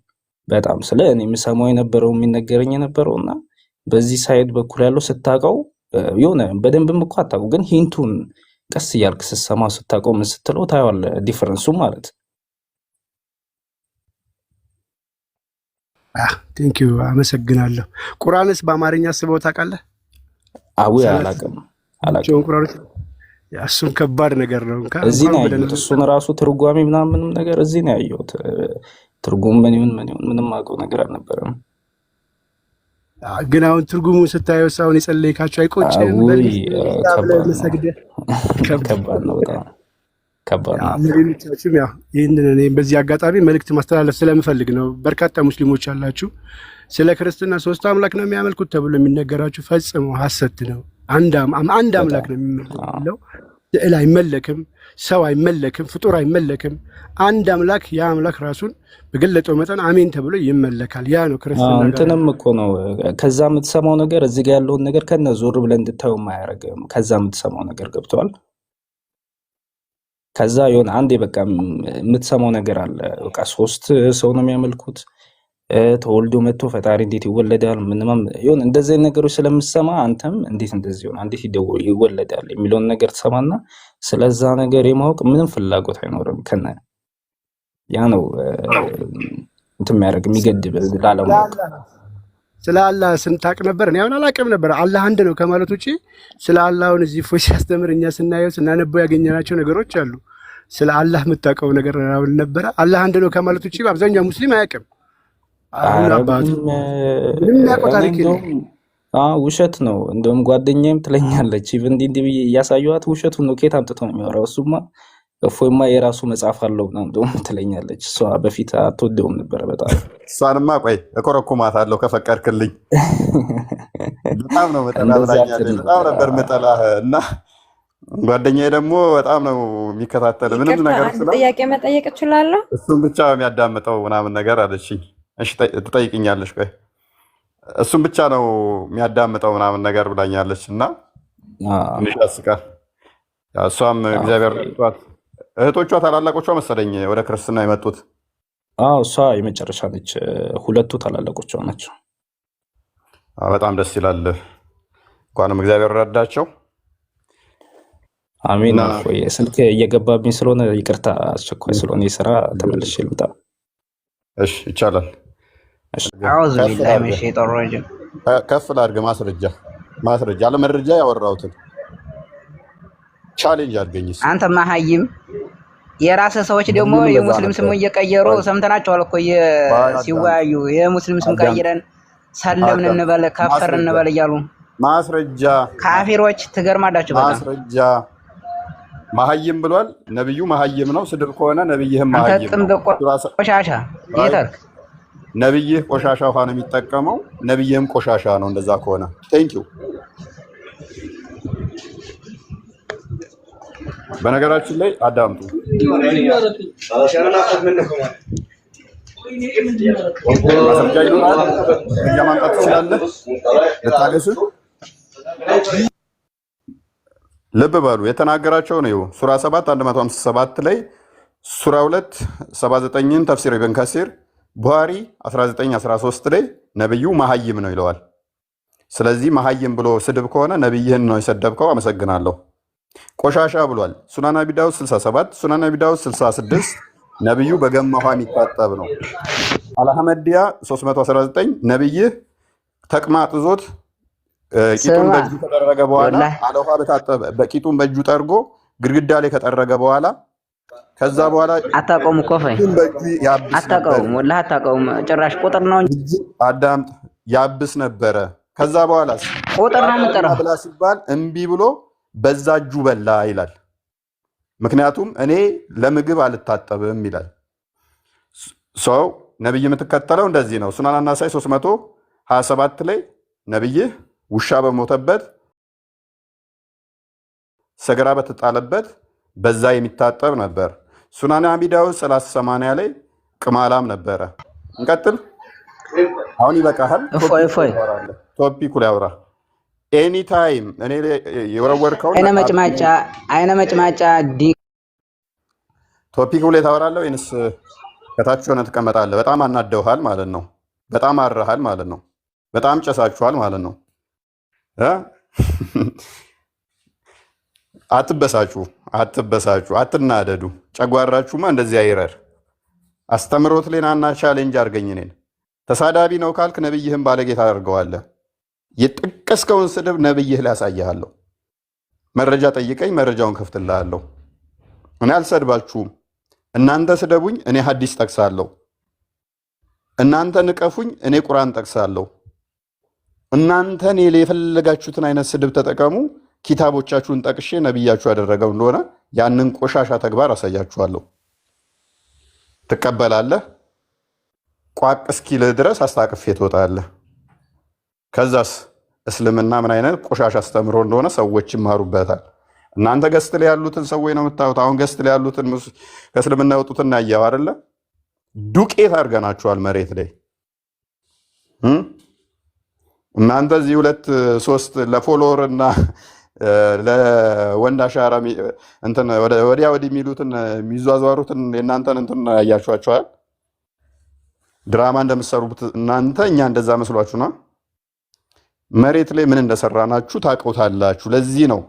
S3: በጣም ስለ እኔ የምሰማው የነበረው የሚነገረኝ የነበረውና በዚህ ሳይድ በኩል ያለው ስታቀው የሆነ በደንብም እኮ አታውቁ፣ ግን ሂንቱን ቀስ እያልክ ስትሰማ ስታቀው ምን ስትለው ታየዋለህ ዲፈረንሱ ማለት።
S4: ቴንክ ዩ አመሰግናለሁ። ቁርአንስ በአማርኛ አስበው ታውቃለህ?
S3: አዊ አላውቅም።
S4: ቁርአን እሱም ከባድ ነገር ነው።
S3: እዚህ ነው ያየሁት። እሱን ራሱ ትርጓሜ ምናምን ነገር እዚህ ነው ያየሁት። ትርጉም ምን ይሁን ምንም አውቀው ነገር አልነበረም።
S4: ግን አሁን ትርጉሙ ስታየው ሳይሆን የጸለይካቸው አይቆጭም?
S3: ከባድ ነው፣ በጣም ከባድ ነው።
S4: ሌሎቻችሁም ያው ይህንን እኔ በዚህ አጋጣሚ መልእክት ማስተላለፍ ስለምፈልግ ነው። በርካታ ሙስሊሞች አላችሁ ስለ ክርስትና ሶስት አምላክ ነው የሚያመልኩት ተብሎ የሚነገራችሁ ፈጽሞ ሐሰት ነው። አንድ አምላክ ነው የሚመለከው። ስዕል አይመለክም፣ ሰው አይመለክም፣ ፍጡር አይመለክም። አንድ አምላክ፣ ያ አምላክ ራሱን በገለጠው መጠን አሜን ተብሎ ይመለካል። ያ ነው ክርስትና።
S3: እንትንም እኮ ነው ከዛ የምትሰማው ነገር እዚህ ጋር ያለውን ነገር ከነ ዞር ብለህ እንድታየው የማያደርግም። ከዛ የምትሰማው ነገር ገብቷል። ከዛ የሆነ አንዴ በቃ የምትሰማው ነገር አለ። በቃ ሶስት ሰው ነው የሚያመልኩት፣ ተወልዶ መጥቶ ፈጣሪ እንዴት ይወለዳል ምንም ይሁን እንደዚህ ነገሮች ስለምትሰማ አንተም እንዴት እንደዚህ ይሆናል እንዴት ይወለዳል የሚለውን ነገር ትሰማና ስለዛ ነገር የማወቅ ምንም ፍላጎት አይኖርም። ከነ ያ ነው እንትን የሚያደርግ የሚገድብ ላለማወቅ።
S4: ስለ አላህ ስንታቅ ነበር እኔ አሁን አላውቅም ነበር። አላህ አንድ ነው ከማለት ውጪ ስለ አላህን እዚህ ፎይ ሲያስተምር እኛ ስናየው ስናነበው ያገኘናቸው ነገሮች አሉ። ስለ አላህ የምታውቀው ነገር ነበረ? አላህ አንድ ነው ከማለት ውጪ አብዛኛው ሙስሊም አያውቅም።
S3: ውሸት ነው። እንደውም ጓደኛዬም ትለኛለች እንዲህ ብዬ እያሳየኋት ውሸቱን ነው ከየት አምጥቶ ነው የሚያወራው እሱማ እፎይማ የራሱ መጽሐፍ አለው ነው እንደውም ትለኛለች። እሷ በፊት አትወደውም ነበረ በጣም።
S1: እሷንማ ቆይ እኮረኩማታለሁ ከፈቀድክልኝ። በጣም ነው መጠላ ብላኛለች። በጣም ነበር መጠላህ እና ጓደኛዬ ደግሞ በጣም ነው የሚከታተል ምንም ነገር ስለ
S5: ጥያቄ መጠየቅ እችላለሁ?
S1: እሱም ብቻ የሚያዳምጠው ምናምን ነገር አለችኝ። እሺ ትጠይቅኛለሽ? ቆይ እሱም ብቻ ነው የሚያዳምጠው ምናምን ነገር ብላኛለች እና ትንሽ ያስቃል። እሷም እግዚአብሔር እህቶቿ ታላላቆቿ መሰለኝ ወደ ክርስትና የመጡት።
S3: እሷ የመጨረሻ ነች። ሁለቱ ታላላቆቿ ናቸው።
S1: በጣም ደስ ይላል። እንኳንም እግዚአብሔር ረዳቸው።
S3: አሜን። ስልክ እየገባብኝ ስለሆነ ይቅርታ፣ አስቸኳይ ስለሆነ የስራ ተመልሼ ልምጣ።
S1: እሺ ይቻላል። ከፍ ላድርግ ማስረጃ አለመረጃ ያወራሁትን ቻሌንጅ አድርገኝ።
S6: አንተ መሀይም የራስህ ሰዎች ደግሞ የሙስሊም ስም እየቀየሩ ሰምተናቸዋል እኮ ሲወያዩ የሙስሊም ስም ቀይረን ሰለምን እንበል ካፈር እንበል እያሉ
S1: ማስረጃ
S6: ካፊሮች ትገርማዳችሁ።
S1: ማስረጃ መሀይም ብሏል ነብዩ። መሀይም ነው ስድብ ከሆነ ነብይህም መሀይም ነው።
S6: ቆሻሻ ይተርክ
S1: ነብይህ ቆሻሻ ውሃ ነው የሚጠቀመው፣ ነብይህም ቆሻሻ ነው። እንደዛ ከሆነ ቴንክ ዩ። በነገራችን ላይ አዳምጡ። ማስረጃ ይኖራል። እኛ ማምጣት ትችላለህ። ልታገሱ ልብ በሉ። የተናገራቸው ነው ሱራ 7 157 ላይ፣ ሱራ 2 79ን ተፍሲር ኢብን ከሲር፣ ቡሃሪ 1913 ላይ ነብዩ መሀይም ነው ይለዋል። ስለዚህ መሀይም ብሎ ስድብ ከሆነ ነብይህን ነው የሰደብከው። አመሰግናለሁ። ቆሻሻ ብሏል። ሱናን አቢ ዳውድ 67፣ ሱናን አቢ ዳውድ 66 ነብዩ በገማ ውሃ የሚታጠብ ነው። አልሐመዲያ 319 ነብይህ ተቅማጥ ዞት ቂጡን በእጁ ከጠረገ በኋላ አለውሃ በታጠበ በቂጡን በእጁ ጠርጎ ግድግዳ ላይ ከጠረገ በኋላ ከዛ በኋላ
S6: አታቆም ኮፈይ አታቆም ወላሂ አታቆም። ጭራሽ ቁጥር ነው እንጂ
S1: አዳምጥ ያብስ ነበረ። ከዛ በኋላ
S6: ቁጥር ነው የምጠራው
S1: ብላ ሲባል እምቢ ብሎ በዛ እጁ በላ ይላል። ምክንያቱም እኔ ለምግብ አልታጠብም ይላል። ሰው ነብይ የምትከተለው እንደዚህ ነው። ሱናን አናሳይ 327 ላይ ነብይህ ውሻ በሞተበት ሰገራ በተጣለበት በዛ የሚታጠብ ነበር። ሱናን አቢ ዳውድ 380 ላይ ቅማላም ነበረ። እንቀጥል። አሁን ይበቃሃል። ቶፒኩ ላይ አውራ። ኤኒ ታይም እኔ የወረወርከውን
S6: አይነ መጭማጫ
S1: ቶፒክ ላይ ታወራለህ ወይንስ ከታች ሆነ ትቀመጣለህ? በጣም አናደውሃል ማለት ነው። በጣም አረሃል ማለት ነው። በጣም ጨሳችኋል ማለት ነው። አትበሳጩ፣ አትናደዱ። ጨጓራችሁማ እንደዚህ አይረር። አስተምሮት ሌናና ቻሌንጅ አድርገኝ። እኔን ተሳዳቢ ነው ካልክ ነብይህን ባለጌ ታደርገዋለህ። የጠቀስከውን ስድብ ነብይህ ላይ ያሳያለሁ። መረጃ ጠይቀኝ፣ መረጃውን ከፍትልሃለሁ። እኔ አልሰድባችሁም። እናንተ ስደቡኝ፣ እኔ ሐዲስ ጠቅሳለሁ። እናንተ ንቀፉኝ፣ እኔ ቁርአን ጠቅሳለሁ። እናንተ እኔ የፈለጋችሁትን አይነት ስድብ ተጠቀሙ። ኪታቦቻችሁን ጠቅሼ ነብያችሁ ያደረገው እንደሆነ ያንን ቆሻሻ ተግባር አሳያችኋለሁ። ትቀበላለህ? ቋቅ እስኪልህ ድረስ አስታቅፌ ትወጣለህ። ከዛስ እስልምና ምን አይነት ቆሻሻ አስተምሮ እንደሆነ ሰዎች ይማሩበታል። እናንተ ገስት ላይ ያሉትን ሰዎች ነው የምታዩት። አሁን ገስት ላይ ያሉትን ከእስልምና የወጡትን ያየው አይደለ? ዱቄት አድርገናችኋል መሬት ላይ። እናንተ እዚህ 2-3 ለፎሎወር እና ለወንድ አሻራ እንትን ወዲያ ወዲህ የሚሉትን የሚዟዟሩትን የእናንተን እንትን ያያችኋቸዋል። ድራማ እንደምትሰሩት እናንተ እኛ እንደዛ መስሏችሁና መሬት ላይ ምን እንደሰራናችሁ ታውቁታላችሁ። ለዚህ ነው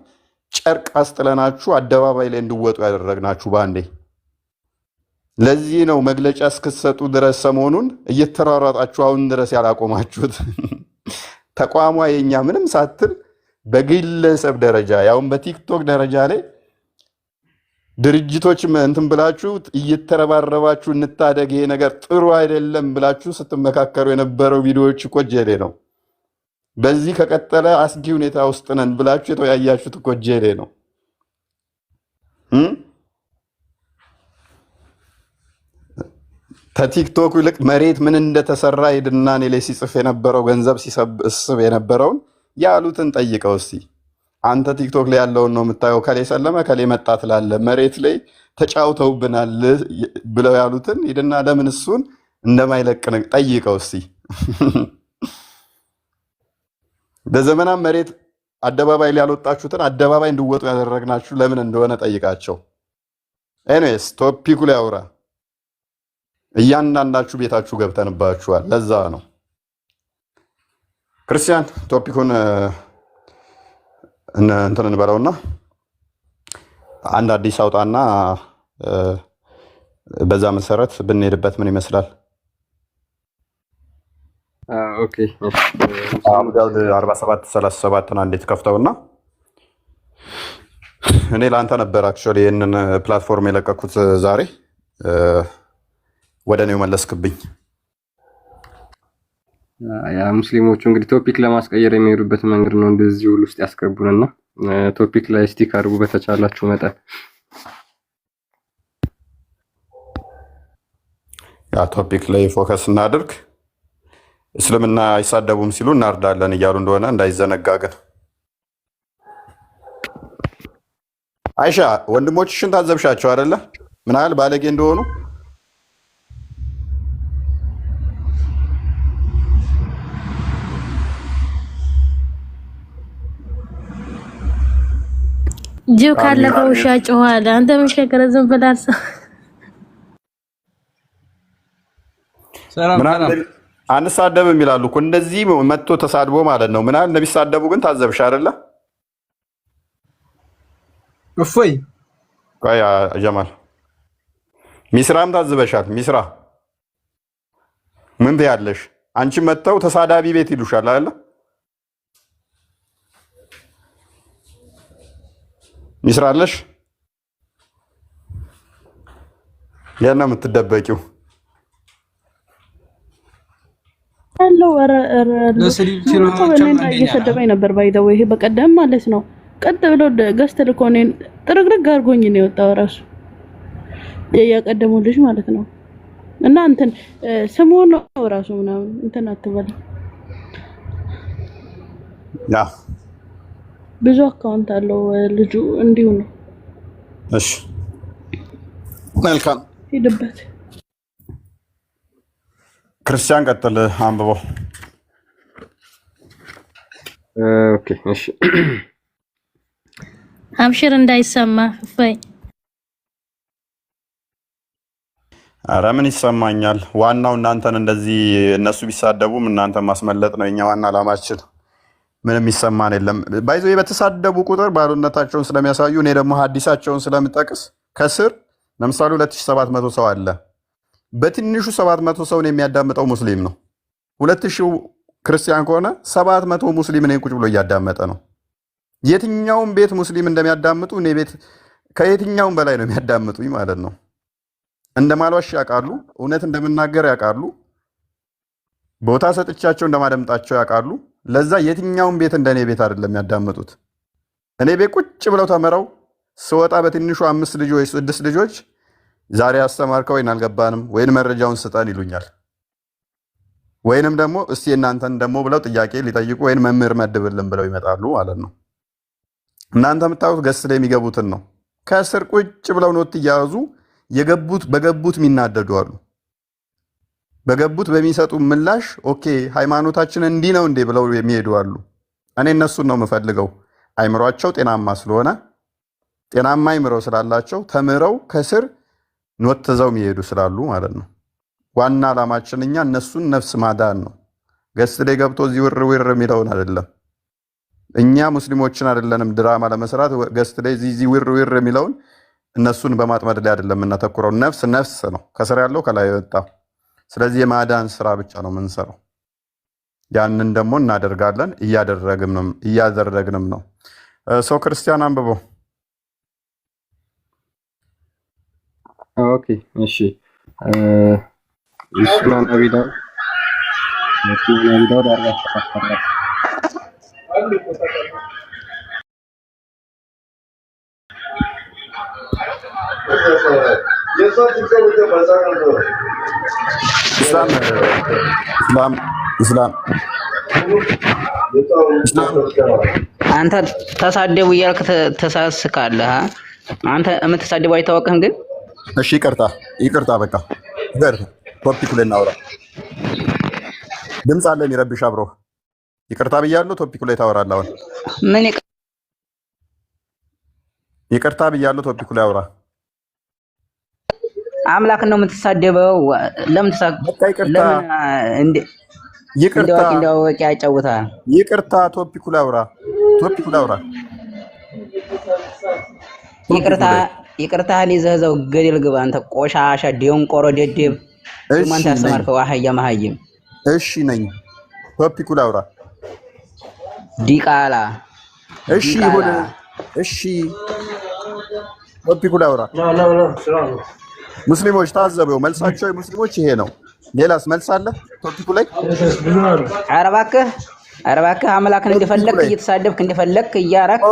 S1: ጨርቅ አስጥለናችሁ አደባባይ ላይ እንድወጡ ያደረግናችሁ ባንዴ። ለዚህ ነው መግለጫ እስክትሰጡ ድረስ ሰሞኑን እየተራራጣችሁ አሁን ድረስ ያላቆማችሁት። ተቋሟ የኛ ምንም ሳትል በግለሰብ ደረጃ ያውን በቲክቶክ ደረጃ ላይ ድርጅቶች እንትን ብላችሁ እየተረባረባችሁ እንታደግ፣ ይሄ ነገር ጥሩ አይደለም ብላችሁ ስትመካከሩ የነበረው ቪዲዮዎች እኮ ጀሌ ነው። በዚህ ከቀጠለ አስጊ ሁኔታ ውስጥ ነን ብላችሁ የተወያያችሁት እኮ ጀሌ ነው። ከቲክቶክ ይልቅ መሬት ምን እንደተሰራ ሄድና እኔ ላይ ሲጽፍ የነበረው ገንዘብ ሲሰብስብ የነበረውን ያሉትን ጠይቀው እስቲ። አንተ ቲክቶክ ላይ ያለውን ነው የምታየው። ከሌ ሰለመ ከሌ መጣ ትላለህ። መሬት ላይ ተጫውተውብናል ብለው ያሉትን ሄድና ለምን እሱን እንደማይለቅ ጠይቀው እስቲ። በዘመናት መሬት አደባባይ ላይ ያልወጣችሁትን አደባባይ እንድወጡ ያደረግናችሁ ለምን እንደሆነ ጠይቃቸው። ኤኒዌይስ ቶፒኩ ላይ አውራ። እያንዳንዳችሁ ቤታችሁ ገብተንባችኋል። ለዛ ነው ክርስቲያን ቶፒኩን እንትን እንበለውና አንድ አዲስ አውጣና በዛ መሰረት ብንሄድበት ምን ይመስላል?
S5: ኦኬ
S1: አብዳውድ 47:37 እንዴት ከፍተውና እኔ ለአንተ ነበር አክቹዋሊ ይህንን ፕላትፎርም የለቀኩት ዛሬ ወደ እኔው መለስክብኝ።
S5: ያ ሙስሊሞቹ እንግዲህ ቶፒክ ለማስቀየር የሚሄዱበት መንገድ ነው እንደዚህ ሁሉ ውስጥ ያስገቡንና ቶፒክ ላይ ስቲክ አድርጉ በተቻላችሁ መጠን።
S1: ያ ቶፒክ ላይ ፎከስ እናድርግ። እስልምና አይሳደቡም ሲሉ እናርዳለን እያሉ እንደሆነ እንዳይዘነጋ ግን። አይሻ ወንድሞችሽን ታዘብሻቸው አይደለ? ምን ያህል ባለጌ እንደሆኑ።
S7: ጅብ ካለፈ ውሻ ጮኋል። አንተ መሸከረ ዝም ብላል።
S1: ሰላም አንሳደብም ይላሉ እኮ እንደዚህ መጥቶ ተሳድቦ ማለት ነው። ምን ያህል እንደሚሳደቡ ግን ታዘብሽ አይደለ?
S8: እፎይ
S1: ቆይ ጀማል ሚስራም ታዝበሻል። ሚስራ ምን ትያለሽ? አንቺ መጥተው ተሳዳቢ ቤት ይሉሻል አይደለ? ሚስራ አለሽ? የት ነው የምትደበቂው?
S9: ያለው እየሰደበኝ ነበር። ባይዘው ይሄ በቀደም ማለት ነው። ቀጥ ብሎ ገዝት ልኮ እኔን ጥርግርግ አድርጎኝ ነው የወጣው ራሱ ያቀደመው ልጅ ማለት ነው። እና እንትን ስሙ ነው ራሱ ምናምን እንትን አትበል።
S1: ያ
S9: ብዙ አካውንት አለው ልጁ እንዲሁ ነው።
S1: እሺ መልካም
S9: ሄድበት።
S1: ክርስቲያን ቀጥል አንብበው።
S5: ኦኬ እሺ
S7: አብሽር እንዳይሰማ ፈይ
S1: ኧረ ምን ይሰማኛል? ዋናው እናንተን እንደዚህ እነሱ ቢሳደቡም እናንተን ማስመለጥ ነው የኛ ዋና ዓላማችን። ምንም ይሰማን የለም። ባይዞ በተሳደቡ ቁጥር ባሉነታቸውን ስለሚያሳዩ እኔ ደግሞ ሐዲሳቸውን ስለምጠቅስ ከስር ለምሳሌ 2700 ሰው አለ። በትንሹ 700 ሰውን የሚያዳምጠው ሙስሊም ነው። 2000 ክርስቲያን ከሆነ 700 ሙስሊም እኔን ቁጭ ብሎ እያዳመጠ ነው። የትኛውም ቤት ሙስሊም እንደሚያዳምጡ እኔ ቤት ከየትኛውም በላይ ነው የሚያዳምጡኝ ማለት ነው። እንደማልዋሽ ያውቃሉ። እውነት እንደምናገር ያውቃሉ። ቦታ ሰጥቻቸው እንደማደምጣቸው ያውቃሉ። ለዛ የትኛውም ቤት እንደኔ ቤት አይደለም የሚያዳምጡት። እኔ ቤት ቁጭ ብለው ተምረው ስወጣ በትንሹ 5 ልጅ ወይ 6 ልጆች ዛሬ አስተማርከው ወይን አልገባንም ወይን መረጃውን ስጠን ይሉኛል። ወይንም ደግሞ እስቲ እናንተን ደግሞ ብለው ጥያቄ ሊጠይቁ ወይን መምህር መድብልን ብለው ይመጣሉ ማለት ነው። እናንተ የምታዩት ገስ ላይ የሚገቡትን ነው። ከስር ቁጭ ብለው ኖት እያያዙ የገቡት በገቡት የሚናደዱ አሉ። በገቡት በሚሰጡ ምላሽ ኦኬ ሃይማኖታችን እንዲህ ነው እንዴ ብለው የሚሄዱ አሉ። እኔ እነሱን ነው የምፈልገው። አይምሯቸው ጤናማ ስለሆነ ጤናማ አይምረው ስላላቸው ተምረው ከስር ኖት ተዘው የሚሄዱ ስላሉ ማለት ነው። ዋና ዓላማችን እኛ እነሱን ነፍስ ማዳን ነው። ገስ ላይ ገብቶ እዚህ ውር ውር የሚለውን አይደለም። እኛ ሙስሊሞችን አይደለንም ድራማ ለመስራት ገስ ላይ እዚህ ውር ውር የሚለውን እነሱን በማጥመድ ላይ አይደለም የምናተኩረው። ነፍስ ነፍስ ነው ከስር ያለው ከላይ የወጣው። ስለዚህ የማዳን ስራ ብቻ ነው የምንሰራው። ያንን ደግሞ እናደርጋለን፣ እያደረግንም ነው። ሰው ክርስቲያን አንብበው።
S5: ኦኬ እሺ ኢስላም አቢዳው
S1: ኢስላም
S6: አንተ ተሳደቡ እያልክ ተሳስካለህ። አንተ የምትሳደቡ አይታወቅህም ግን።
S1: እሺ ይቅርታ በቃ ቶፒኩ ላይ እናውራ። ድምፅ አለ የሚረብሽ አብሮ። ይቅርታ ብያለሁ። ቶፒኩ ላይ ታወራለህ አሁን።
S6: ምን
S1: ይቅርታ ብያለሁ። ቶፒኩ ላይ አውራ።
S6: አምላክ ነው የምትሳደበው? ለምን እንደዋቂ ያጫውታል?
S1: ይቅርታ ቶፒኩ ላይ አውራ።
S6: ይቅርታ ይዘህ እዛው ገደል ግባ። አንተ ቆሻሻ ደንቆሮ ደደብ። ማን ታስተማርከው? አህያ መሀይም።
S1: እሺ ነኝ። ቶፒኩ ላይ አውራ።
S6: ዲቃላ።
S1: እሺ ይሁን። እሺ ቶፒኩ ላይ አውራ። ሙስሊሞች ታዘበው። መልሳቸው የሙስሊሞች ይሄ ነው። ሌላስ መልስ አለ ቶፒኩ ላይ?
S6: ኧረ እባክህ አምላክን እንደፈለክ እየተሳደብክ እንደፈለክ እያረክ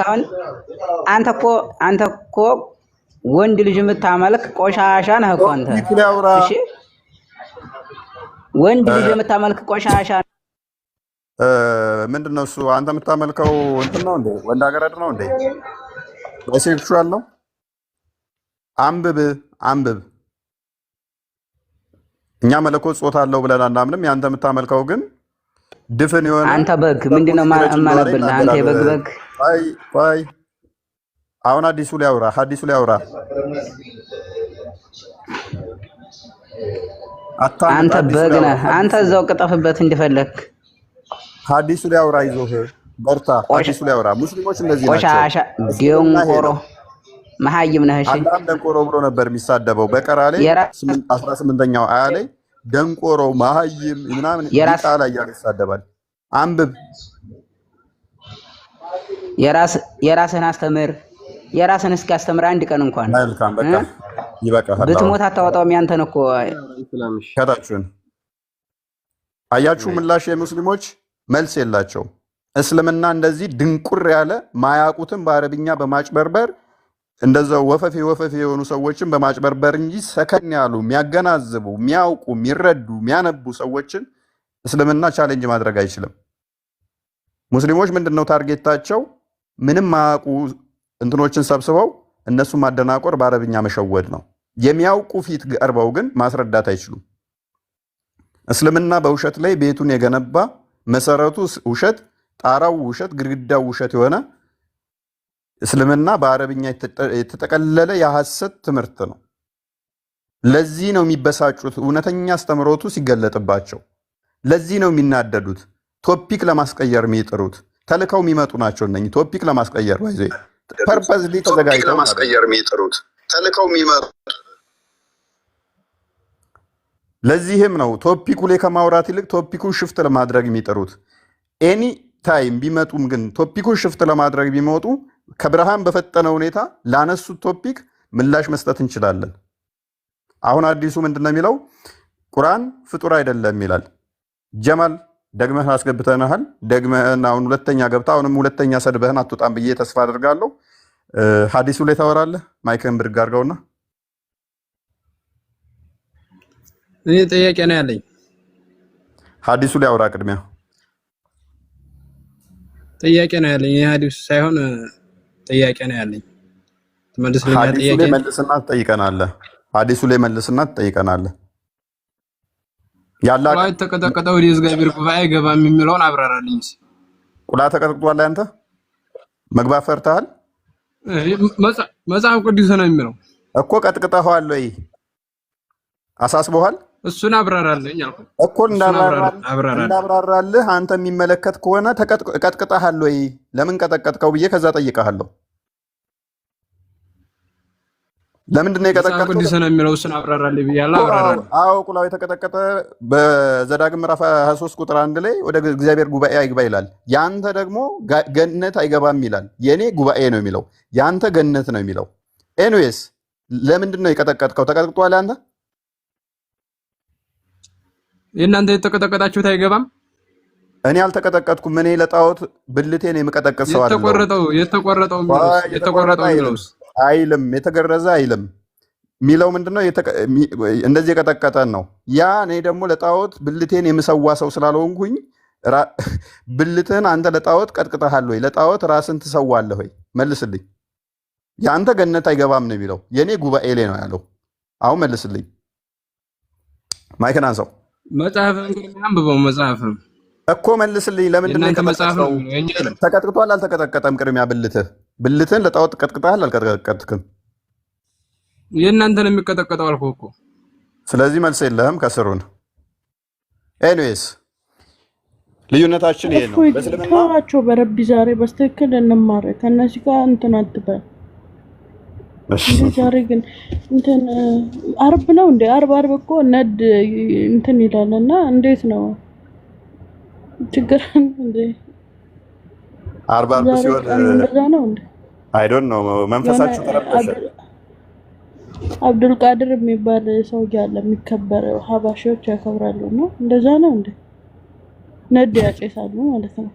S6: አሁን አንተ እኮ ወንድ ልጅ የምታመልክ ቆሻሻ ነህ እኮ አንተ። እሺ ወንድ ልጅ የምታመልክ ቆሻሻ
S1: ምንድነው እሱ? አንተ የምታመልከው እንትን ነው እንዴ? ወንድ አገረድ ነው እንዴ? ባይሴክሹዋል ነው? አንብብ። እኛ መለኮት ጾታ አለው ብለን አናምንም። ያንተ የምታመልከው ግን ድፍን የሆነ
S6: አንተ በግ ምንድነው የማነብልህ? አንተ የበግ
S1: ቆይ አሁን ሐዲሱ ላይ አውራ።
S6: አንተ በግ ነህ። አንተ እዛው ቅጠፍበት እንደፈለክ።
S1: ሐዲሱ ላይ አውራ። ይዞህ በርታ። ሐዲሱ ላይ አውራ። ሙስሊሞች እንደዚህ ናቸው።
S6: ቆሻሻ ደንቆሮ መሀይም ነህ። እሺ
S1: አላም ደንቆሮ ብሎ ነበር የሚሳደበው በቀራ ላይ 18ኛው አያ ላይ ደንቆሮ መሀይም ምናምን ይጣላ እያለ ይሳደባል። አንብብ።
S6: የራስህን አስተምር። የራስህን እስኪ አስተምር አንድ ቀን እንኳን።
S1: መልካም በቃ ይበቃሃል።
S6: ብትሞት አታወጣውም ያንተን እኮ።
S1: ከታችሁን አያችሁ ምላሽ የሙስሊሞች መልስ የላቸው። እስልምና እንደዚህ ድንቁር ያለ ማያውቁትን በአረብኛ በማጭበርበር እንደዛው ወፈፌ የሆኑ ሰዎችን በማጭበርበር እንጂ ሰከን ያሉ የሚያገናዝቡ የሚያውቁ የሚረዱ የሚያነቡ ሰዎችን እስልምና ቻሌንጅ ማድረግ አይችልም። ሙስሊሞች ምንድነው ታርጌታቸው? ምንም ማያውቁ እንትኖችን ሰብስበው እነሱ ማደናቆር፣ በአረብኛ መሸወድ ነው። የሚያውቁ ፊት ቀርበው ግን ማስረዳት አይችሉም። እስልምና በውሸት ላይ ቤቱን የገነባ መሰረቱ ውሸት፣ ጣራው ውሸት፣ ግድግዳው ውሸት የሆነ እስልምና በአረብኛ የተጠቀለለ የሐሰት ትምህርት ነው። ለዚህ ነው የሚበሳጩት እውነተኛ አስተምሮቱ ሲገለጥባቸው። ለዚህ ነው የሚናደዱት። ቶፒክ ለማስቀየር የሚጥሩት ተልከው የሚመጡ ናቸው። እነኚህ ቶፒክ ለማስቀየር ባይዘ ፐርፐዝሊ ተዘጋጅተው ለማስቀየር የሚጥሩት ተልከው የሚመጡ። ለዚህም ነው ቶፒኩ ላይ ከማውራት ይልቅ ቶፒኩን ሽፍት ለማድረግ የሚጥሩት። ኤኒ ታይም ቢመጡም ግን ቶፒኩን ሽፍት ለማድረግ ቢመጡ ከብርሃን በፈጠነ ሁኔታ ላነሱት ቶፒክ ምላሽ መስጠት እንችላለን። አሁን አዲሱ ምንድነው የሚለው? ቁርአን ፍጡር አይደለም ይላል። ጀማል ደግመህ አስገብተናል። ደግመህና አሁን ሁለተኛ ገብታ አሁንም ሁለተኛ ሰድበህን አትወጣም ብዬ ተስፋ አድርጋለሁ። ሐዲሱ ላይ ታወራለህ። ማይክን ብድግ አድርገውና
S8: እኔ ጥያቄ ነው ያለኝ።
S1: ሐዲሱ ላይ አውራ። ቅድሚያ
S8: ጥያቄ ነው ያለኝ። የሐዲሱ ሳይሆን ጥያቄ ነው ያለኝ። ትመልስልኛለህ?
S1: ሐዲሱ ላይ መልስና ትጠይቀናለህ። ሐዲሱ ላይ መልስና ትጠይቀናለህ። ያላ
S8: ቁላ ተቀጠቀጠው ወደ እግዚአብሔር ጉባኤ ገባም የሚለውን አብራራልኝ።
S1: ቁላ ተቀጥቅጧል። አንተ መግባት ፈርተሃል?
S8: መጽሐፍ ቅዱስ ነው የሚለው
S1: እኮ። ቀጥቅጠኸዋል ወይ አሳስበዋል?
S8: እሱን አብራራልኝ አልኩ
S1: እኮ። እንዳብራራልህ አንተ የሚመለከት ከሆነ ቀጥቅጠሃል ወይ? ለምን ቀጠቀጥከው ብዬ ከዛ ጠይቀሃለሁ። ለምንድን ነው የቀጠቀጠው?
S8: ቅዱስ ነው የሚለው እሱን አብራራልኝ ብያለሁ። አብራራልኝ።
S1: አዎ ቁላው የተቀጠቀጠ በዘዳግም ምዕራፍ 23 ቁጥር 1 ላይ ወደ እግዚአብሔር ጉባኤ አይግባ ይላል። ያንተ ደግሞ ገነት አይገባም ይላል። የኔ ጉባኤ ነው የሚለው፣ ያንተ ገነት ነው የሚለው። ኤኒዌይስ ለምንድን ነው የቀጠቀጥከው? ተቀጥቅጧል። አንተ
S8: የእናንተ የተቀጠቀጣችሁት አይገባም።
S1: እኔ አልተቀጠቀጥኩም። እኔ ለጣዖት ብልቴን የምቀጠቅጥ ሰው አይደለም።
S8: የተቆረጠው የሚለውስ
S1: አይልም። የተገረዘ አይልም። ሚለው ምንድነው? እንደዚህ የቀጠቀጠን ነው። ያ እኔ ደግሞ ለጣዖት ብልቴን የምሰዋ ሰው ስላልሆንኩኝ ብልትህን አንተ ለጣዖት ቀጥቅጠሃል ወይ? ለጣዖት ራስን ትሰዋለህ ወይ? መልስልኝ። የአንተ ገነት አይገባም ነው የሚለው። የኔ ጉባኤ ላይ ነው ያለው። አሁን መልስልኝ። ማይክን አንሳው።
S8: መጽሐፍን እንግዲህ አንብበው። መጽሐፍን
S1: እኮ መልስልኝ። ለምንድን ነው የተቀጠቀጠው? ተቀጥቅጧል አልተቀጠቀጠም? ቅድሚያ ብልትህን ለጣዖት ቀጥቅጠሃል አልቀጠቀጥክም?
S8: የእናንተን የሚቀጠቀጠው አልኩህ እኮ።
S1: ስለዚህ መልስ የለህም ከስሩን። ኤኒዌይስ ልዩነታችን ይሄ ነው።
S9: ተዋቸው በረቢ ዛሬ በስትክክል እንማር። ከነዚህ ጋር እንትን አትበል። ዛሬ ግን እንትን አርብ ነው እንዴ? አርብ እኮ ነድ እንትን ይላልና እንዴት ነው ችግር እንዴ?
S1: አርብ ሲሆን
S9: እንደዛ ነው እንዴ?
S1: አይ ዶንት ኖ መንፈሳችሁ ተረበሸ።
S9: አብዱል ቃድር የሚባል ሰው ያለ የሚከበር ሀባሾች ያከብራሉ ነው። እንደዛ ነው እንዴ? ነድ ያጨሳሉ ማለት ነው።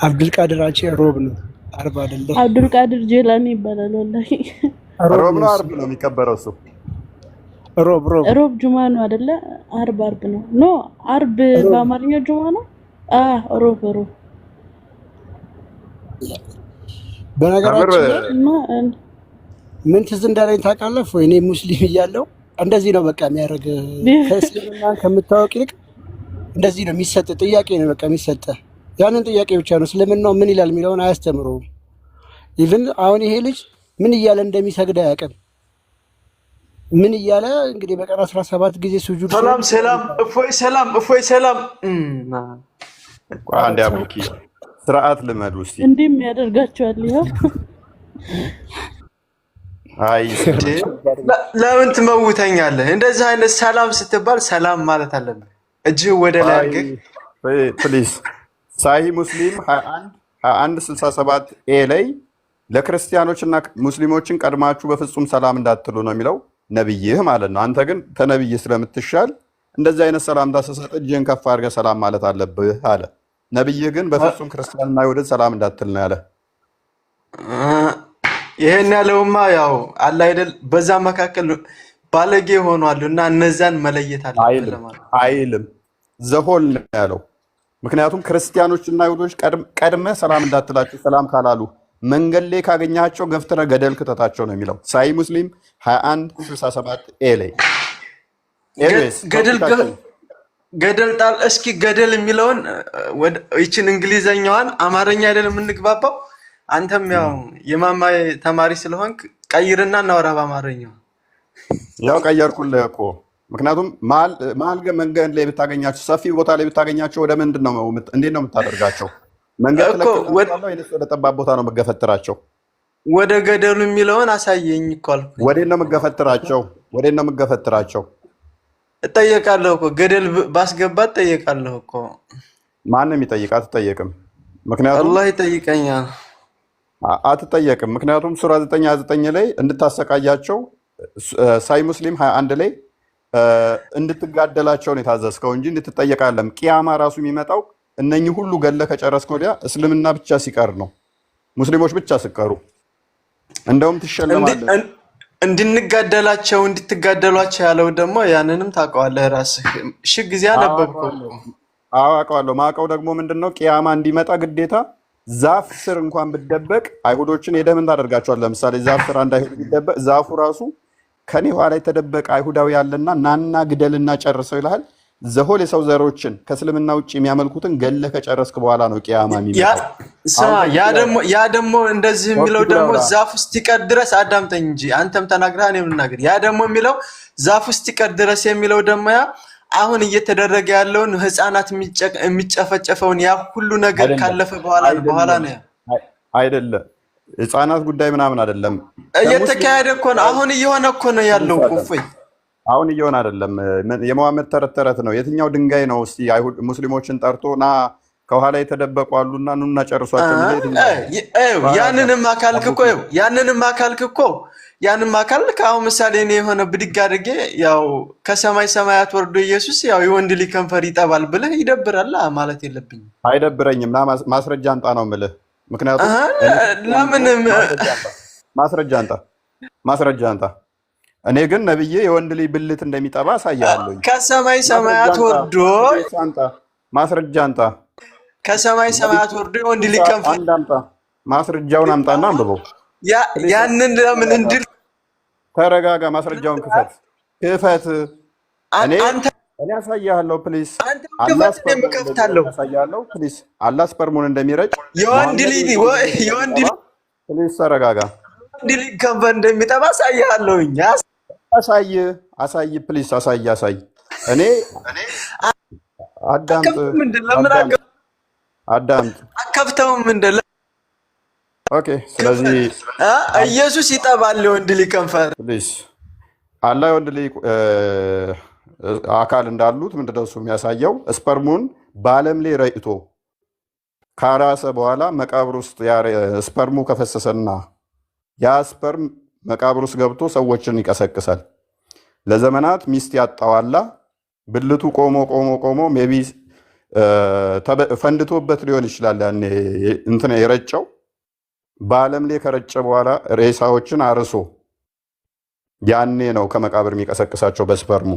S4: አብዱል ቃድር ሮብ ነው፣ አርብ አይደለም።
S9: አብዱል ቃድር ጄላኒ ይባላል። ወላሂ
S1: ሮብ ነው አርብ ነው የሚከበረው እሱ።
S9: ሮብ ጁማ ነው አይደለ? አርብ ነው። ኖ አርብ በአማርኛ ጁማ ነው። ሮብ
S4: በነገራችን ምን ትዝ እንዳለኝ ታውቃለህ? እኔ ሙስሊም እያለሁ እንደዚህ ነው በቃ የሚያደርግ። ከእስልምና ከምታወቅ ይልቅ እንደዚህ ነው የሚሰጥ ጥያቄ ነው በቃ የሚሰጥ። ያንን ጥያቄ ብቻ ነው። እስልምናው ምን ይላል የሚለውን አያስተምረውም። ኢቭን አሁን ይሄ ልጅ ምን እያለ እንደሚሰግድ አያውቅም። ምን እያለ እንግዲህ በቀን 17 ጊዜ ሱጁድ
S10: ሰላም እፎይ ሰላም
S1: አንድ አብኪ ስርዓት ልመዱ እስቲ።
S9: እንዲህ የሚያደርጋቸዋል። ይኸው
S1: አይ
S10: ለምን ትመውተኛለህ? እንደዚህ አይነት ሰላም ስትባል ሰላም ማለት አለብህ። እጅህ ወደ ላይ አድርገህ
S1: ፕሊዝ። ሳሂህ ሙስሊም 2167 ኤ ላይ ለክርስቲያኖችና ሙስሊሞችን ቀድማችሁ በፍጹም ሰላም እንዳትሉ ነው የሚለው ነብይህ ማለት ነው። አንተ ግን ከነብይ ስለምትሻል እንደዚህ አይነት ሰላምታ ስትሰጥ እጅህን ከፍ አድርገህ ሰላም ማለት አለብህ አለ። ነብይህ ግን በፍጹም ክርስቲያንና ይሁድን ሰላም እንዳትል ነው ያለ።
S10: ይሄን ያለውማ ያው አለ አይደል፣ በዛ መካከል ባለጌ ሆኗል እና እነዛን መለየት አለብህ
S1: አይልም። ዘሆል ነው ያለው። ምክንያቱም ክርስቲያኖችና ይሁዶች ቀድመህ ሰላም እንዳትላቸው ሰላም ካላሉ መንገድ ላይ ካገኛቸው ገፍትረህ ገደል ክተታቸው ነው የሚለው ሳሂህ ሙስሊም 2167 ኤ ላይ።
S10: ገደል ጣል። እስኪ ገደል የሚለውን ይችን እንግሊዘኛዋን አማርኛ አይደለም የምንግባባው። አንተም ያው የማማይ ተማሪ ስለሆንክ ቀይርና እናወራ በአማርኛው።
S1: ያው ቀየርኩልህ እኮ ምክንያቱም መሀል መንገድ ላይ ብታገኛቸው፣ ሰፊ ቦታ ላይ ብታገኛቸው ወደ ምንድን ነው እንዴት ነው የምታደርጋቸው? መንገድ ትለቅላቸዋለህ ወይስ ወደ ጠባብ ቦታ ነው የምገፈትራቸው?
S10: ወደ ገደሉ የሚለውን አሳየኝ እኮ አልኩህ።
S1: ወዴት ነው የምገፈትራቸው? ወዴት ነው የምገፈትራቸው?
S10: እጠየቃለሁ እኮ ገደል ባስገባት እጠየቃለሁ እኮ።
S1: ማንም ይጠይቅ? አትጠየቅም። ምክንያቱም
S10: አላህ ይጠይቀኛል።
S1: አትጠየቅም። ምክንያቱም ሱራ 9:29 ላይ እንድታሰቃያቸው፣ ሳይ ሙስሊም 21 ላይ እንድትጋደላቸውን የታዘዝከው እንጂ እንድትጠየቃለም። ቂያማ ራሱ የሚመጣው እነኚህ ሁሉ ገለ ከጨረስክ ወዲያ እስልምና ብቻ ሲቀር ነው፣ ሙስሊሞች ብቻ ሲቀሩ። እንደውም ትሸለማለህ።
S10: እንድንጋደላቸው እንድትጋደሏቸው ያለው ደግሞ ያንንም ታውቀዋለህ ራስህ። ሺህ ጊዜ አነበብከው።
S1: አውቀዋለሁ። ማውቀው ደግሞ ምንድነው ቂያማ እንዲመጣ ግዴታ ዛፍ ስር እንኳን ብደበቅ አይሁዶችን ሄደህ ምን ታደርጋቸዋለህ? ለምሳሌ ዛፍ ስር አንድ አይሁድ ቢደበቅ ዛፉ ራሱ ከኔ ኋላ የተደበቀ አይሁዳዊ ያለና ናና ግደልና ጨርሰው ይልሃል። ዘሆል የሰው ዘሮችን ከእስልምና ውጭ የሚያመልኩትን ገለህ ከጨረስክ በኋላ ነው ቂያማ የሚመጣው።
S10: ያ ደግሞ እንደዚህ የሚለው ደግሞ ዛፍ ውስጥ ይቀር ድረስ አዳምጠኝ እንጂ አንተም ተናግረህ እኔም ልናገር። ያ ደግሞ የሚለው ዛፍ ውስጥ ይቀር ድረስ የሚለው ደግሞ ያ አሁን እየተደረገ ያለውን ህፃናት የሚጨፈጨፈውን ያ ሁሉ ነገር ካለፈ በኋላ ነው።
S1: አይደለም ህፃናት ጉዳይ ምናምን አይደለም፣
S10: እየተካሄደ እኮ ነው። አሁን እየሆነ እኮ ነው ያለው እፎይ።
S1: አሁን እየሆነ አይደለም። የመሐመድ ተረት ነው። የትኛው ድንጋይ ነው እስቲ አይሁድ ሙስሊሞችን ጠርቶ ና ከኋላ የተደበቁ አሉና ኑና ጨርሷቸው?
S10: ያንንም አካልክ እኮ ያንም አካልክ አሁን ምሳሌ እኔ የሆነ ብድግ አድርጌ ያው ከሰማይ ሰማያት ወርዶ ኢየሱስ ያው የወንድ ልጅ ከንፈር ይጠባል ብለህ ይደብራል ማለት የለብኝም።
S1: አይደብረኝም። ና ማስረጃ አንጣ ነው የምልህ። ምክንያቱም
S10: ለምንም
S1: ማስረጃ አንጣ። እኔ ግን ነብዬ የወንድ ልጅ ብልት እንደሚጠባ አሳያለሁ።
S10: ከሰማይ ሰማያት ወርዶ
S1: ማስረጃ አንጣ።
S10: ከሰማይ ሰማያት ወርዶ የወንድ ልጅ ከንፈር
S1: አንጣ። ማስረጃውን አምጣና አንብበው።
S10: ያንን ለምን እንድል
S1: ተረጋጋ። ማስረጃውን ክፈት። እኔ አሳያለሁ። ፕሊስ አላህ ስፐርሙን እንደሚረጭ
S10: የወንድ ልጅ
S1: ፕሊስ ተረጋጋ።
S10: የወንድ ልጅ ከንፈር እንደሚጠባ አሳያለሁኝ።
S1: አሳይ ፕሊስ አሳይ። እኔ አዳምጥ።
S10: አከፍተውም እንደለ
S1: ኦኬ። ስለዚህ
S10: ኢየሱስ ይጠባል የወንድ ልጅ ከንፈር።
S1: ፕሊስ አላህ የወንድ ልጅ አካል እንዳሉት ምንድነው እሱ የሚያሳየው? ስፐርሙን በዓለም ላይ ረጭቶ ካራሰ በኋላ መቃብር ውስጥ ስፐርሙ ከፈሰሰና ያ ስፐርም መቃብር ውስጥ ገብቶ ሰዎችን ይቀሰቅሳል። ለዘመናት ሚስት ያጣዋላ ብልቱ ቆሞ ሜቢ ፈንድቶበት ሊሆን ይችላል። ያኔ እንትን የረጨው በዓለም ላይ ከረጨ በኋላ ሬሳዎችን አርሶ ያኔ ነው ከመቃብር የሚቀሰቅሳቸው በስፐርሙ።